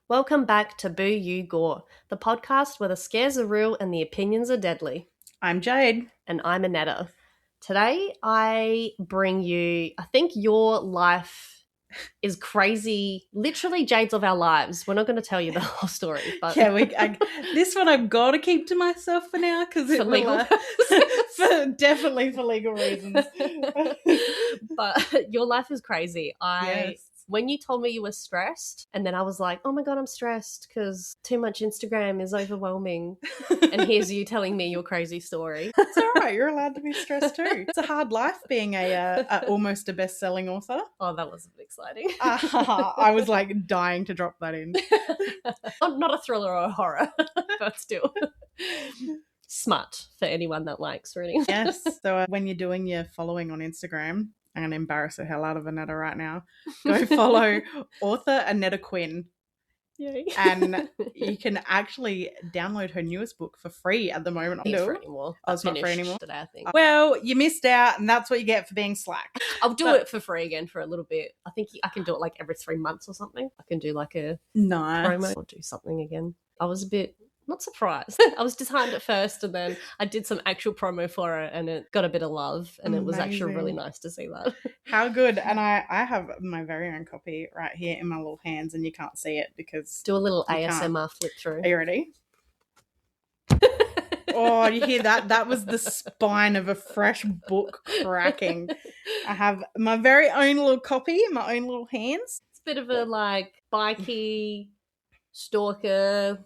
Welcome back to Boo You Gore, the podcast where the scares are real and the opinions are deadly. I'm Jade. And I'm Annetta. Today I bring you, I think your life is crazy, literally Jade's of our lives. We're not going to tell you the whole story. But Yeah, this one I've got to keep to myself for now because it legal definitely for legal reasons. But your life is crazy. Yes. When you told me you were stressed, and then I was like, oh my God, I'm stressed because too much Instagram is overwhelming. And here's you telling me your crazy story. It's all right. You're allowed to be stressed too. It's a hard life being almost a best-selling author. Oh, that was exciting. I was like dying to drop that in. Not a thriller or a horror, but still. Smart for anyone that likes reading. Yes. So when you're doing your following on Instagram, I'm going to embarrass the hell out of Annetta right now. Go follow author Annetta Quinn. Yay. And you can actually download her newest book for free at the moment. It's not free anymore. Oh, it's not free anymore? Today, I think. Well, you missed out, and that's what you get for being slack. I'll do it for free again for a little bit. I think I can do it like every 3 months or something. I can do like a promo or do something again. I was a bit not surprised. I was disheartened at first, and then I did some actual promo for it, and it got a bit of love, and it was actually really nice to see that. How good. And I have my very own copy right here in my little hands, and you can't see it because... Do a little ASMR flip through. Are you ready? Oh, you hear that? That was the spine of a fresh book cracking. I have my very own little copy in my own little hands. It's a bit of a like bikey, stalker,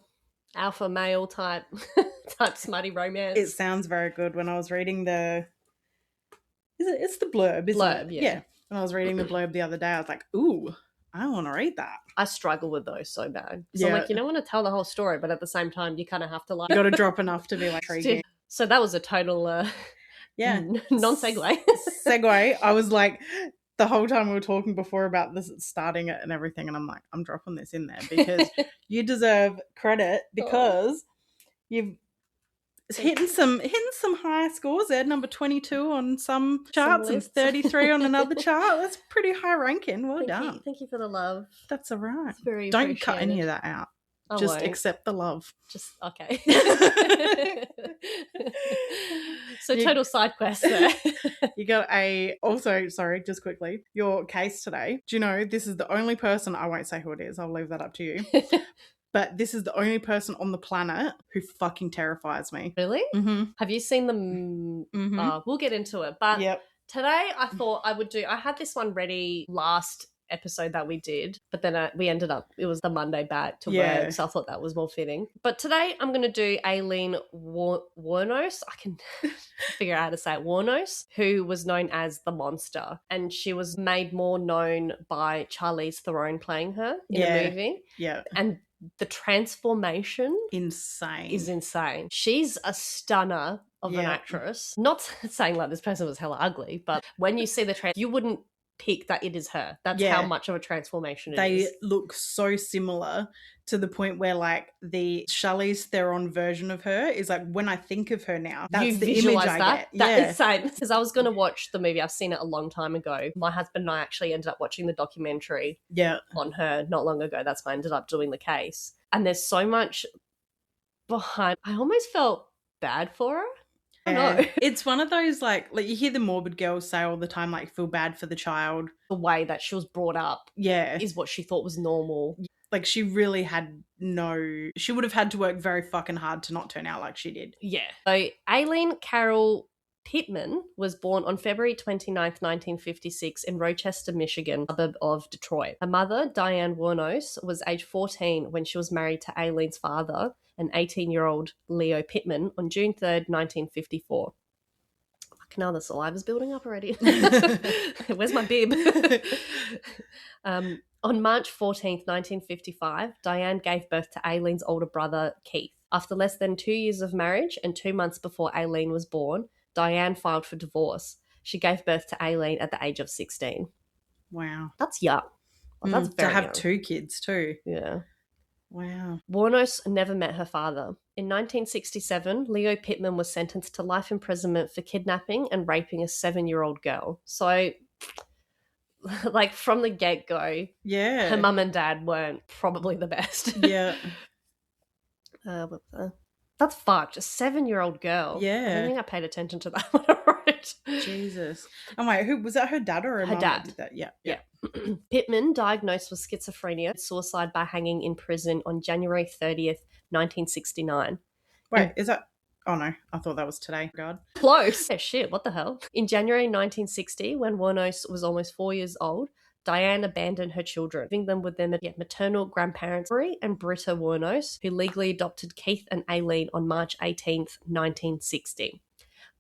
alpha male type smutty romance. It sounds very good. When I was reading it's the blurb, isn't it? Yeah. When I was reading the blurb the other day, I was like, ooh, I want to read that. I struggle with those so bad. So I'm like, you don't want to tell the whole story, but at the same time, you kind of have to like... You got to drop enough to be like intriguing. So that was a total non-segue. Segue. I was like... The whole time we were talking before about this starting it and everything, and I'm like, I'm dropping this in there because you deserve credit because you've hitting some high scores there. Number 22 on some charts and 33 on another chart. That's pretty high ranking. Well done. Thank you for the love. That's all right. It's very Don't cut any of that out. Just won't. Accept the love. Just okay. So total side quest there. You got just quickly, your case today. Do you know this is the only person, I won't say who it is, I'll leave that up to you. But this is the only person on the planet who fucking terrifies me. Really? Mm-hmm. Have you seen them? Mm-hmm. We'll get into it. But today I thought I had this one ready last episode that we did, but then we ended up, it was the Monday back to work, so I thought that was more fitting. But today I'm going to do Aileen Wuornos. I can figure out how to say it. Wuornos, who was known as the Monster, and she was made more known by Charlize Theron playing her in a movie. Yeah. And the transformation is insane. She's a stunner of an actress. Not saying like this person was hella ugly, but when you see the you wouldn't pick that it is her. That's how much of a transformation it is. They look so similar to the point where like the Charlize Theron version of her is like, when I think of her now, that's the image I get. That is same. Because I was going to watch the movie. I've seen it a long time ago. My husband and I actually ended up watching the documentary on her not long ago. That's why I ended up doing the case. And there's so much behind. I almost felt bad for her. No. It's one of those like you hear the morbid girls say all the time, like, feel bad for the child. The way that she was brought up is what she thought was normal. Like she really she would have had to work very fucking hard to not turn out like she did. Yeah. So Aileen Carol Pittman was born on February 29th, 1956 in Rochester, Michigan, suburb of Detroit. Her mother, Diane Wuornos, was age 14 when she was married to Aileen's father, an 18-year-old Leo Pittman, on June 3rd, 1954. Fucking hell, the saliva's building up already. Where's my bib? On March 14th, 1955, Diane gave birth to Aileen's older brother, Keith. After less than 2 years of marriage and 2 months before Aileen was born, Diane filed for divorce. She gave birth to Aileen at the age of 16. Wow. That's young. Well, that's very to have young. 2 kids too. Yeah. Wow. Wuornos never met her father. In 1967, Leo Pittman was sentenced to life imprisonment for kidnapping and raping a 7-year-old girl. So like from the get-go, yeah, her mum and dad weren't probably the best. Yeah. That's fucked. A 7-year-old girl. Yeah. I don't think I paid attention to that when I wrote. Jesus. Oh my, who was that? Her dad or her mum that did that? Yeah. Pittman, diagnosed with schizophrenia, suicide by hanging in prison on January 30th, 1969. Wait, is that... Oh no, I thought that was today. God. Close. Yeah, shit, what the hell? In January 1960, when Wuornos was almost 4 years old, Diane abandoned her children, leaving them with their maternal grandparents, Rory and Britta Wuornos, who legally adopted Keith and Aileen on March 18th, 1960.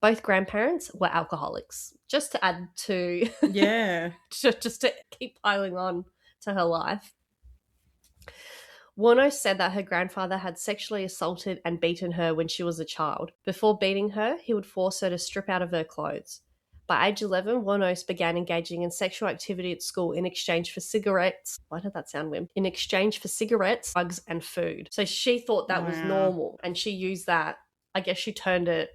Both grandparents were alcoholics. Just to add to... Yeah. just to keep piling on to her life. Wuornos said that her grandfather had sexually assaulted and beaten her when she was a child. Before beating her, he would force her to strip out of her clothes. By age 11, Wuornos began engaging in sexual activity at school in exchange for cigarettes. Why did that sound weird? In exchange for cigarettes, drugs, and food. So she thought that was normal, and she used that. I guess she turned it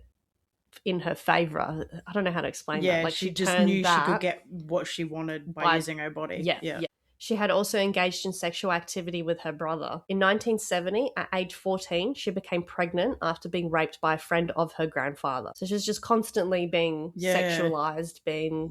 in her favour. I don't know how to explain that. Like she just knew she could get what she wanted by using her body. Yeah. She had also engaged in sexual activity with her brother. In 1970, at age 14, she became pregnant after being raped by a friend of her grandfather. So she's just constantly being sexualized, being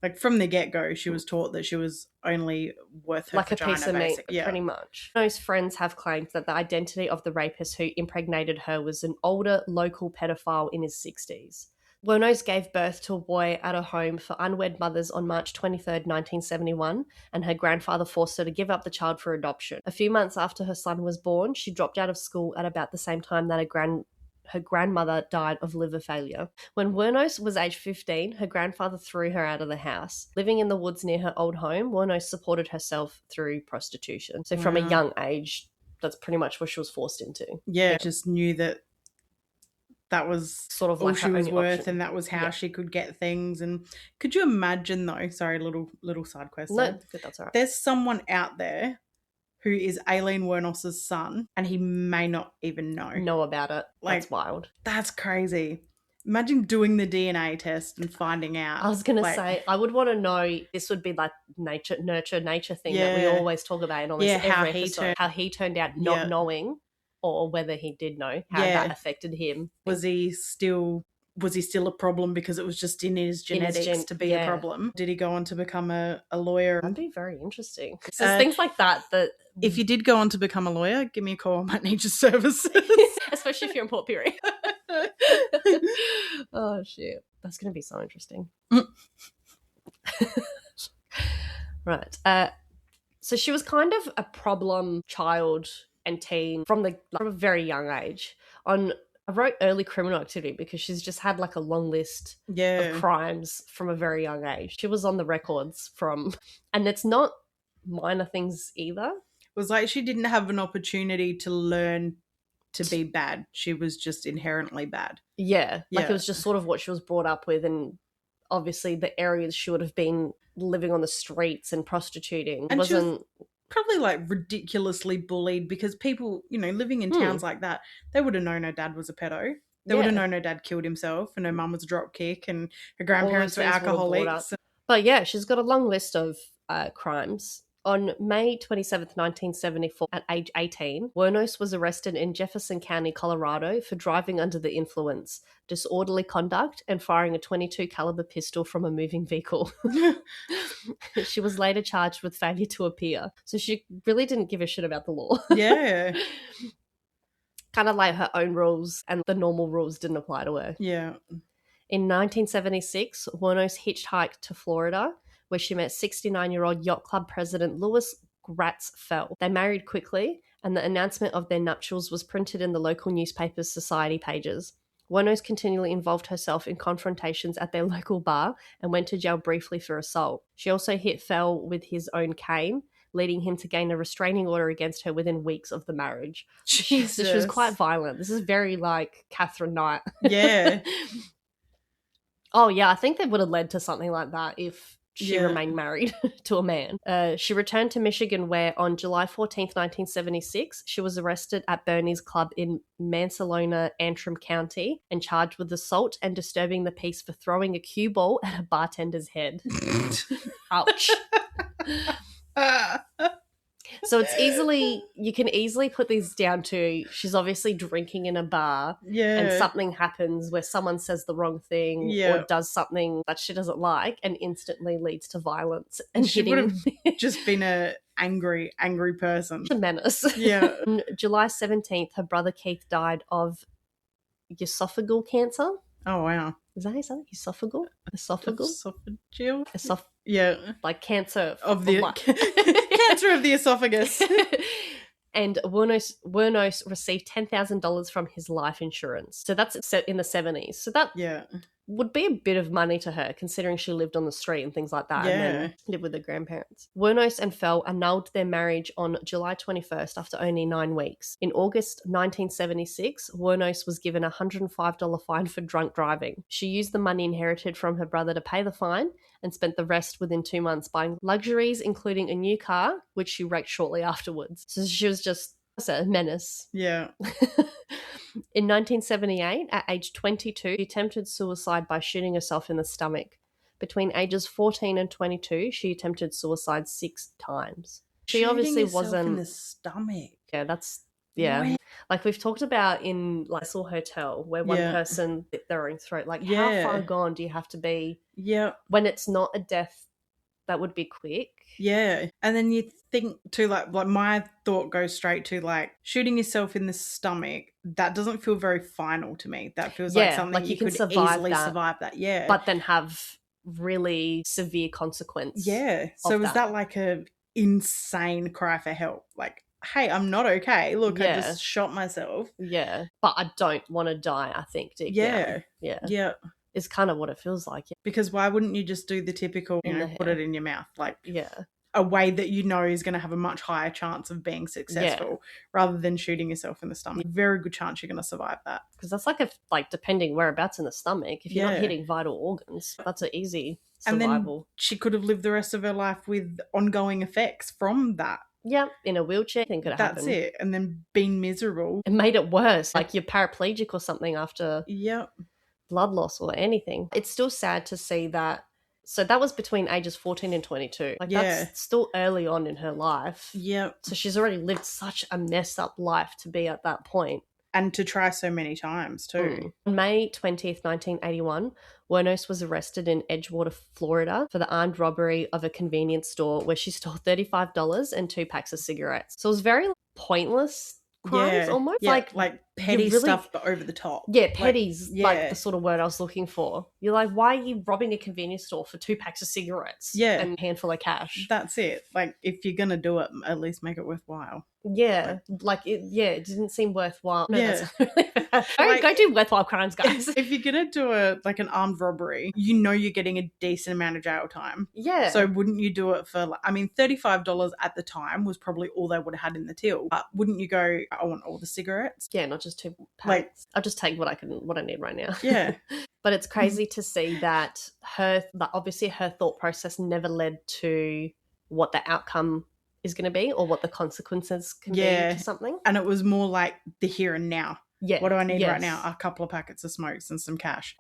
like from the get-go, she was taught that she was only worth her like vagina, a piece of meat, yeah. Pretty much. Those friends have claimed that the identity of the rapist who impregnated her was an older local pedophile in his 60s. Wuornos gave birth to a boy at a home for unwed mothers on March 23rd, 1971, and her grandfather forced her to give up the child for adoption. A few months after her son was born, she dropped out of school at about the same time that her grandmother died of liver failure. When Wuornos was age 15, her grandfather threw her out of the house. Living in the woods near her old home, Wuornos supported herself through prostitution. So from a young age, that's pretty much what she was forced into. Yeah, just knew that was sort of all like she was worth option. And that was how she could get things. And could you imagine though, sorry, little side question. No, that's all right. There's someone out there who is Aileen Wuornos' son and he may not even know about it. Like, that's wild. That's crazy. Imagine doing the DNA test and finding out. I was going to say, I would want to know, this would be like nature thing that we always talk about in almost every episode. How he turned out not knowing, or whether he did know, how that affected him. Was he still a problem because it was just in his genetics to be a problem? Did he go on to become a lawyer? That'd be very interesting. So things like that. If you did go on to become a lawyer, give me a call. I might need your services. Especially if you're in Port Pirie. Oh, shit. That's going to be so interesting. Right. So she was kind of a problem child and teen from a very young age. I wrote early criminal activity because she's just had like a long list of crimes from a very young age. She was on the records and it's not minor things either. It was like she didn't have an opportunity to learn to be bad. She was just inherently bad. Yeah. Like it was just sort of what she was brought up with, and obviously the areas she would have been living on the streets and prostituting. And she was probably like ridiculously bullied because people, living in towns like that, they would have known her dad was a pedo. They would have known her dad killed himself and her mum was a dropkick and her grandparents were alcoholics. But yeah, she's got a long list of crimes. On May 27th, 1974, at age 18, Wuornos was arrested in Jefferson County, Colorado for driving under the influence, disorderly conduct, and firing a .22 caliber pistol from a moving vehicle. She was later charged with failure to appear. So she really didn't give a shit about the law. Yeah. Kind of like her own rules, and the normal rules didn't apply to her. Yeah. In 1976, Wuornos hitchhiked to Florida, where she met 69-year-old yacht club president Louis Gratz Fell. They married quickly, and the announcement of their nuptials was printed in the local newspaper's society pages. Wuornos continually involved herself in confrontations at their local bar and went to jail briefly for assault. She also hit Fell with his own cane, leading him to gain a restraining order against her within weeks of the marriage. Jesus. So she was quite violent. This is very like Catherine Knight. Yeah. Oh, yeah, I think they would have led to something like that if she remained married to a man. She returned to Michigan where on July 14th, 1976, she was arrested at Bernie's Club in Mansalona, Antrim County and charged with assault and disturbing the peace for throwing a cue ball at a bartender's head. Ouch. So you can easily put these down to she's obviously drinking in a bar and something happens where someone says the wrong thing or does something that she doesn't like and instantly leads to violence and she hitting. Would have just been a angry person. A menace. Yeah. On July 17th, her brother Keith died of esophageal cancer. Oh, wow. Is that how you say it? Esophageal? Esophageal? Yeah. Like cancer of the cancer of the esophagus. And Wuornos received $10,000 from his life insurance. So that's set in the 70s. So that would be a bit of money to her, considering she lived on the street and things like that and then lived with her grandparents. Wuornos and Fell annulled their marriage on July 21st after only 9 weeks. In August 1976, Wuornos was given a $105 fine for drunk driving. She used the money inherited from her brother to pay the fine and spent the rest within 2 months buying luxuries, including a new car, which she wrecked shortly afterwards. So she was just a menace. Yeah. In 1978, at age 22, she attempted suicide by shooting herself in the stomach. Between ages 14 and 22, she attempted suicide 6 times. She obviously wasn't in the stomach. Yeah, that's Where? Like we've talked about in like Cecil Hotel, where one person bit their own throat. Like how far gone do you have to be? Yeah. When it's not a death that would be quick. Yeah. And then you think too, like my thought goes straight to like shooting yourself in the stomach. That doesn't feel very final to me. That feels like something like you could easily survive that. Yeah. But then have really severe consequence. Yeah. So is that like a insane cry for help? Like, hey, I'm not okay. Look, I just shot myself. Yeah. But I don't want to die, I think, deep down. Yeah. Yeah. Is kind of what it feels like. Yeah. Because why wouldn't you just do the typical, put it in your mouth? Like, a way that you know is going to have a much higher chance of being successful rather than shooting yourself in the stomach. Very good chance you're going to survive that. Because that's like depending whereabouts in the stomach, if you're not hitting vital organs, that's an easy survival. And then she could have lived the rest of her life with ongoing effects from that. Yeah, in a wheelchair, thing could have happened. That's it. And then being miserable. It made it worse. Like you're paraplegic or something after blood loss or anything. It's still sad to see that. So that was between ages 14 and 22. Like that's still early on in her life. Yeah. So she's already lived such a messed up life to be at that point. And to try so many times too. On May 20th, 1981, Wuornos was arrested in Edgewater, Florida for the armed robbery of a convenience store where she stole $35 and 2 packs of cigarettes. So it was very pointless crimes almost. Yeah, like petty stuff but over the top. Yeah, petty's like the sort of word I was looking for. You're like, why are you robbing a convenience store for 2 packs of cigarettes and a handful of cash? That's it. Like, if you're going to do it, at least make it worthwhile. Yeah, it didn't seem worthwhile. No, that's really bad. Go do worthwhile crimes, guys. If you're going to do an armed robbery, you know you're getting a decent amount of jail time. Yeah. So wouldn't you do it for, $35 at the time was probably all they would have had in the till. But wouldn't you go, I want all the cigarettes? Yeah, not just 2 packs. I'll just take what I need right now. Yeah. But it's crazy to see that obviously her thought process never led to what the outcome is going to be or what the consequences can be to something. And it was more like the here and now. Yeah. What do I need right now? A couple of packets of smokes and some cash.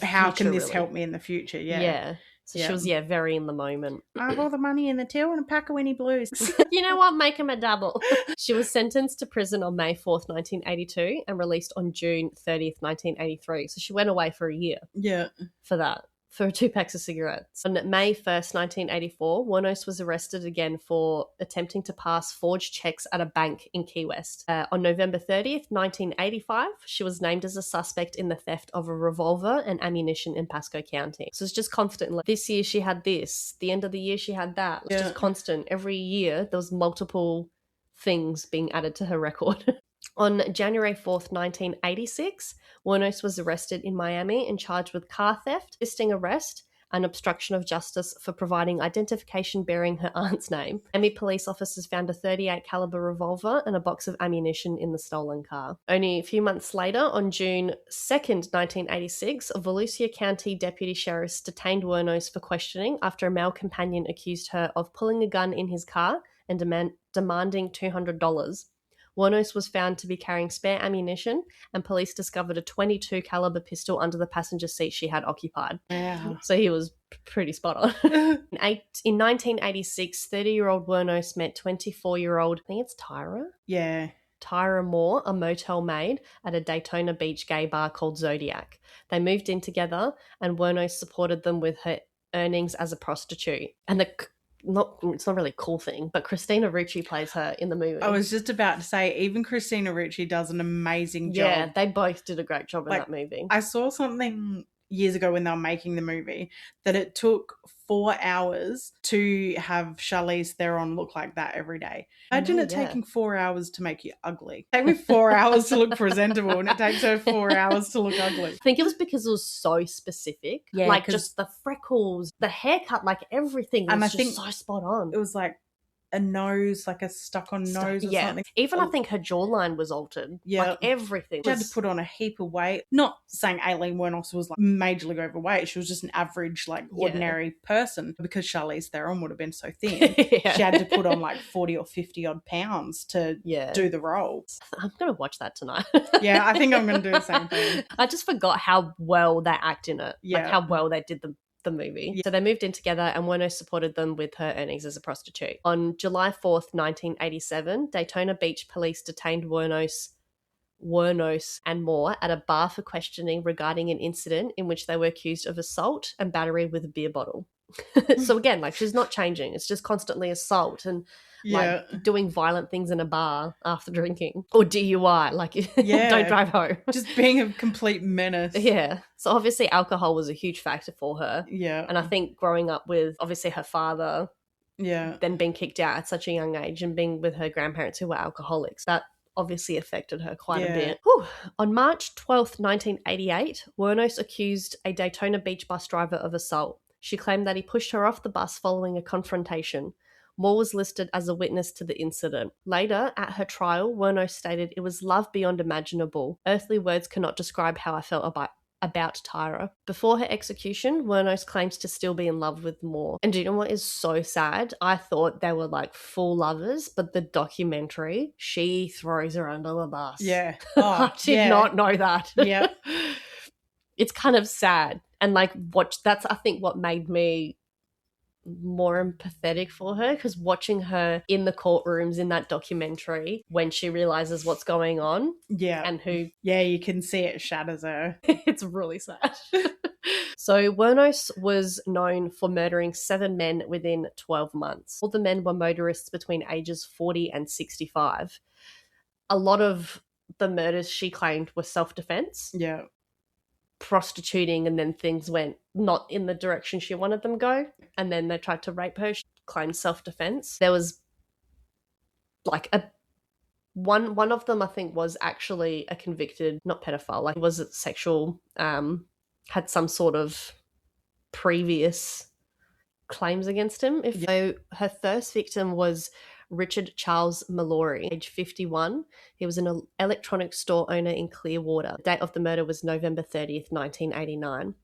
How can this help me in the future? Yeah. Yeah. So she was, very in the moment. I have all the money in the till and a pack of Winnie Blues. You know what? Make them a double. She was sentenced to prison on May 4th, 1982 and released on June 30th, 1983. So she went away for a year. Yeah. For that. For 2 packs of cigarettes. On May 1st, 1984, Wuornos was arrested again for attempting to pass forged checks at a bank in Key West. On November 30th, 1985, she was named as a suspect in the theft of a revolver and ammunition in Pasco County. So it's just constant. Like, this year she had this. The end of the year she had that. It's just constant. Every year there was multiple things being added to her record. On January 4th, 1986, Wuornos was arrested in Miami and charged with car theft, resisting arrest, and obstruction of justice for providing identification bearing her aunt's name. Miami police officers found a .38 caliber revolver and a box of ammunition in the stolen car. Only a few months later, on June 2nd, 1986, Volusia County deputy sheriffs detained Wuornos for questioning after a male companion accused her of pulling a gun in his car and demanding $200. Wuornos was found to be carrying spare ammunition, and police discovered a .22 caliber pistol under the passenger seat she had occupied. Yeah. So he was pretty spot on. In 1986, 30-year-old Wuornos met 24-year-old, I think it's Tyra? Yeah. Tyra Moore, a motel maid at a Daytona Beach gay bar called Zodiac. They moved in together, and Wuornos supported them with her earnings as a prostitute. And it's not really a cool thing, but Christina Ricci plays her in the movie. I was just about to say, even Christina Ricci does an amazing job. Yeah, they both did a great job in that movie. I saw something years ago when they were making the movie that it took 4 hours to have Charlize Theron look like that every day. Imagine it taking 4 hours to make you ugly. It take me 4 hours to look presentable, and it takes her 4 hours to look ugly. I think it was because it was so specific. Yeah, like just the freckles, the haircut, like everything was just so spot on. It was like a nose, like a stuck-on nose or something. Even I think her jawline was altered. Yeah. Like everything. She had to put on a heap of weight. Not saying Aileen Wuornos was like majorly overweight. She was just an average, like ordinary person. Because Charlize Theron would have been so thin. She had to put on like 40 or 50 odd pounds to do the role. I'm going to watch that tonight. Yeah, I think I'm going to do the same thing. I just forgot how well they act in it. Yeah. Like how well they did the movie. Yeah. So they moved in together, and Wuornos supported them with her earnings as a prostitute. On July 4th, 1987, Daytona Beach police detained Wuornos and Moore at a bar for questioning regarding an incident in which they were accused of assault and battery with a beer bottle. So again, like she's not changing. It's just constantly assault and like doing violent things in a bar after drinking, or DUI, like don't drive home. Just being a complete menace. Yeah. So obviously alcohol was a huge factor for her. Yeah. And I think growing up with obviously her father, then being kicked out at such a young age and being with her grandparents who were alcoholics, that obviously affected her quite a bit. Whew. On March 12th, 1988, Wuornos accused a Daytona Beach bus driver of assault. She claimed that he pushed her off the bus following a confrontation. Moore was listed as a witness to the incident. Later, at her trial, Wuornos stated, "It was love beyond imaginable. Earthly words cannot describe how I felt about Tyra." Before her execution, Wuornos claims to still be in love with Moore. And do you know what is so sad? I thought they were like full lovers, but the documentary, she throws her under the bus. Yeah. Oh, I did not know that. Yeah. It's kind of sad. And like that's I think what made me more empathetic for her, because watching her in the courtrooms in that documentary when she realizes what's going on and who you can see it shatters her. It's really sad. So Wuornos was known for murdering 7 men within 12 months. All the men were motorists between ages 40 and 65. A lot of the murders she claimed were self-defense. Yeah. Prostituting, and then things went not in the direction she wanted them to go, and then they tried to rape her. She claimed self-defense. There was like one of them I think was actually a convicted, not pedophile, like was it sexual, had some sort of previous claims against him. So her first victim was Richard Charles Mallory, age 51. He was an electronics store owner in Clearwater. The date of the murder was November 30th, 1989.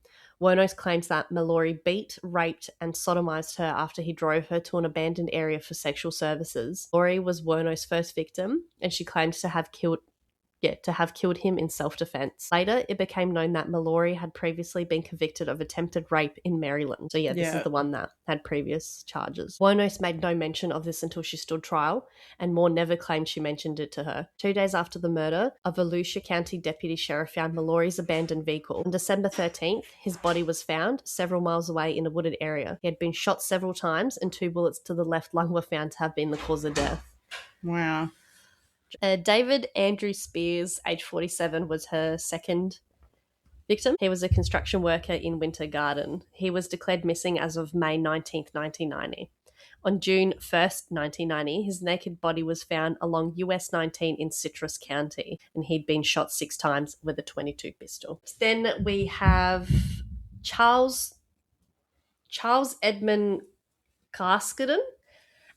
Wuornos claims that Mallory beat, raped, and sodomized her after he drove her to an abandoned area for sexual services. Mallory was Wuornos' first victim, and she claimed to have killed him in self-defense. Later, it became known that Mallory had previously been convicted of attempted rape in Maryland. So this is the one that had previous charges. Wuornos made no mention of this until she stood trial, and Moore never claimed she mentioned it to her. 2 days after the murder, a Volusia County deputy sheriff found Mallory's abandoned vehicle. On December 13th, his body was found several miles away in a wooded area. He had been shot several times, and 2 bullets to the left lung were found to have been the cause of death. Wow. David Andrew Spears, age 47, was her second victim. He was a construction worker in Winter Garden. He was declared missing as of May 19th, 1990. On June 1st, 1990, his naked body was found along US 19 in Citrus County, and he'd been shot 6 times with a .22 pistol. Then we have Charles Charles Edmund Caskoden,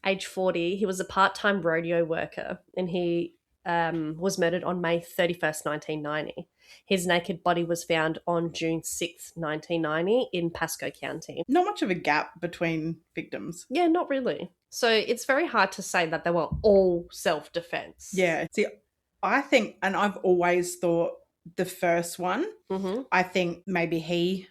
age 40. He was a part-time rodeo worker, and he was murdered on May 31st, 1990. His naked body was found on June 6th, 1990 in Pasco County. Not much of a gap between victims. Yeah, not really. So it's very hard to say that they were all self-defense. Yeah. See, I think, and I've always thought the first one, I think maybe he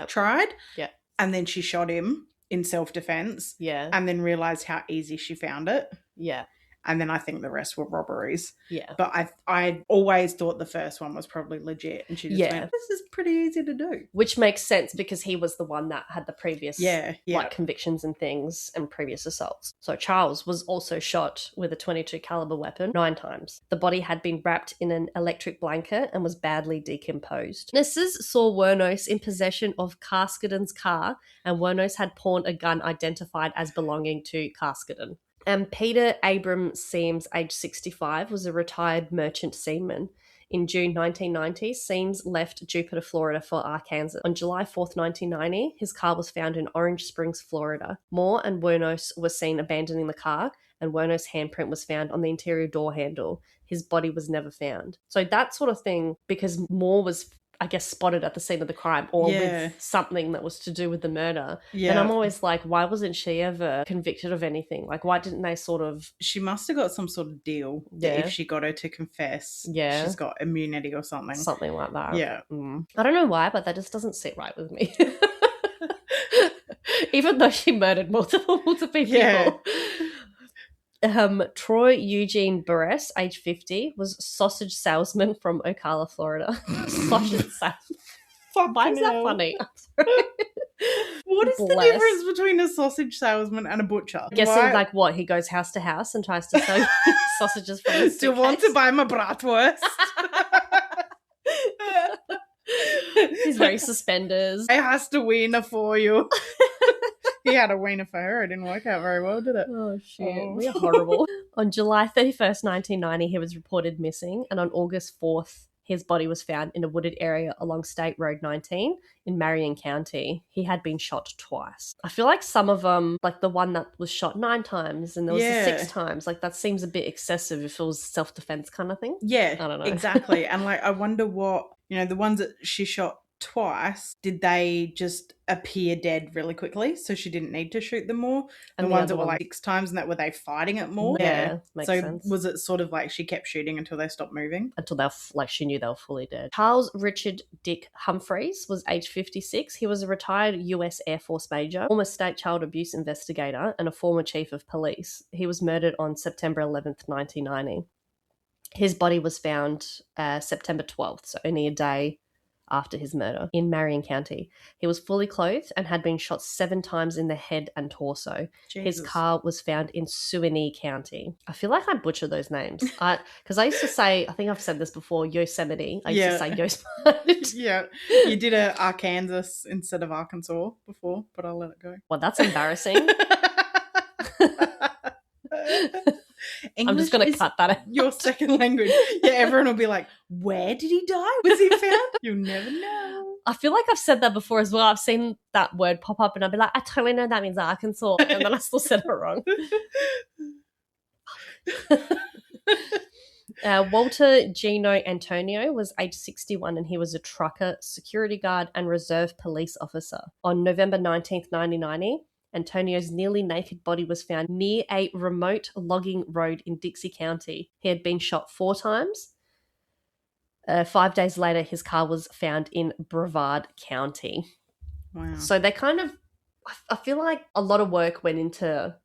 tried. Yeah. And then she shot him in self-defense. Yeah. And then realised how easy she found it. Yeah. And then I think the rest were robberies. Yeah. But I always thought the first one was probably legit. And she just went, this is pretty easy to do. Which makes sense because he was the one that had the previous like convictions and things and previous assaults. So Charles was also shot with a .22 caliber weapon 9 times. The body had been wrapped in an electric blanket and was badly decomposed. Witnesses saw Wuornos in possession of Caskoden's car, and Wuornos had pawned a gun identified as belonging to Caskoden. And Peter Abram Seams, age 65, was a retired merchant seaman. In June 1990, Seams left Jupiter, Florida for Arkansas. On July 4th, 1990, his car was found in Orange Springs, Florida. Moore and Wuornos were seen abandoning the car, and Wuornos' handprint was found on the interior door handle. His body was never found. So that sort of thing, because Moore was, I guess, spotted at the scene of the crime or with something that was to do with the murder. Yeah. And I'm always like, why wasn't she ever convicted of anything? Like, why didn't they sort of... She must have got some sort of deal that if she got her to confess, she's got immunity or something. Something like that. Yeah. I don't know why, but that just doesn't sit right with me. Even though she murdered multiple people. Yeah. Troy Eugene Burress, age 50, was a sausage salesman from Ocala, Florida. Sausage salesman. Why is that funny? What is the difference between a sausage salesman and a butcher? I'm guessing like what? He goes house to house and tries to sell sausages from his suitcase. Do you want to buy my bratwurst? He's wearing suspenders. I has to wiener for you. He had a wiener for her. It didn't work out very well, did it? Oh, shit. We're horrible. On July 31st, 1990, he was reported missing, and on August 4th, his body was found in a wooded area along State Road 19 in Marion County. He had been shot twice. I feel like some of them, like the one that was shot 9 times and there was 6 times, like that seems a bit excessive if it was self-defense kind of thing. Yeah, I don't know. Exactly. And like, I wonder what, the ones that she shot twice, did they just appear dead really quickly so she didn't need to shoot them more? And the ones that were like 6 times, and that were they fighting it more? Yeah, makes sense. Was it sort of like she kept shooting until they stopped moving? Until they like she knew they were fully dead. Charles Richard Dick Humphreys was age 56. He was a retired US Air Force major, former state child abuse investigator, and a former chief of police. He was murdered on September 11th, 1990. His body was found September 12th, so only a day after his murder, in Marion County. He was fully clothed and had been shot 7 times in the head and torso. Jesus. His car was found in Suwannee County. I feel like I butcher those names. Because I used to say, I think I've said this before, Yosemite. I used to say Yosemite. Yeah. You did a Arkansas instead of Arkansas before, but I'll let it go. Well, that's embarrassing. I'm just going to cut that out. Your second language. Yeah, everyone will be like, where did he die? Was he found? You'll never know. I feel like I've said that before as well. I've seen that word pop up and I'll be like, I totally know that means Arkansas. And then I still said it wrong. Walter Gino Antonio was age 61 and he was a trucker, security guard and reserve police officer. On November 19th, 1990, Antonio's nearly naked body was found near a remote logging road in Dixie County. He had been shot 4 times. 5 days later, his car was found in Brevard County. Wow. So they kind of, I feel like a lot of work went into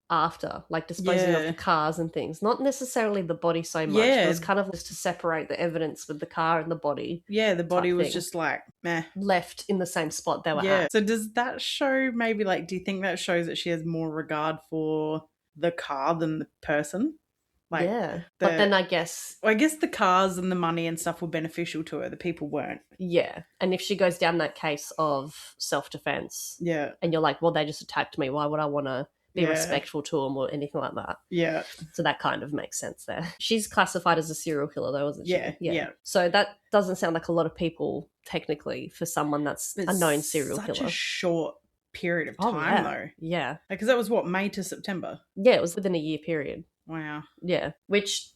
after, like disposing of the cars and things. Not necessarily the body so much. It was kind of just to separate the evidence with the car and the body. Yeah, the body was just like, meh. Left in the same spot they were at. So does that show maybe like, do you think that shows that she has more regard for the car than the person? Like, but then I guess the cars and the money and stuff were beneficial to her. The people weren't. Yeah. And if she goes down that case of self-defense. Yeah. And you're like, well, they just attacked me. Why would I want to be respectful to them or anything like that? Yeah. So that kind of makes sense there. She's classified as a serial killer though, isn't she? Yeah. So that doesn't sound like a lot of people technically for someone that's a known serial killer. Such a short period of time, though. Yeah. Because that was what, May to September? Yeah, it was within a year period. Wow. Yeah, which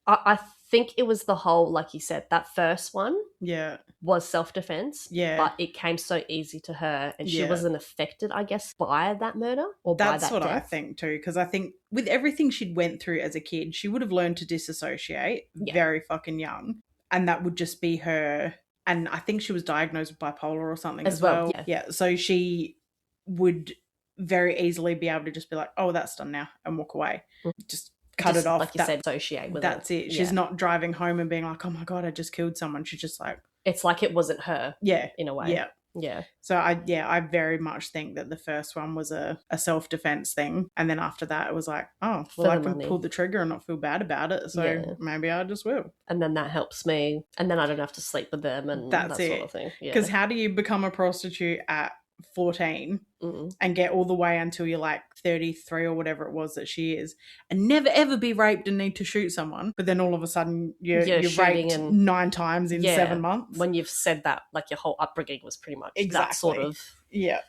I think it was the whole, like you said, that first one was self-defense. Yeah. But it came so easy to her and she wasn't affected, I guess, by that murder or by that death. That's what I think too, because I think with everything she'd went through as a kid, she would have learned to disassociate very fucking young. And that would just be her. And I think she was diagnosed with bipolar or something as well. Yeah. So she would very easily be able to just be like, oh, that's done now, and walk away. Just cut it off. Like you said, associate with that's it. She's not driving home and being like, oh my God, I just killed someone. She's just like... It's like it wasn't her. Yeah. In a way. Yeah. Yeah. So I very much think that the first one was a self-defense thing. And then after that, it was like, oh, well, I can pull the trigger and not feel bad about it. So maybe I just will. And then that helps me. And then I don't have to sleep with them and that sort of thing. Because how do you become a prostitute at 14 and get all the way until you're like 33 or whatever it was that she is, and never ever be raped and need to shoot someone, but then all of a sudden you're raped 9 times in 7 months? When you've said that, like your whole upbringing was pretty much that sort of... Yeah.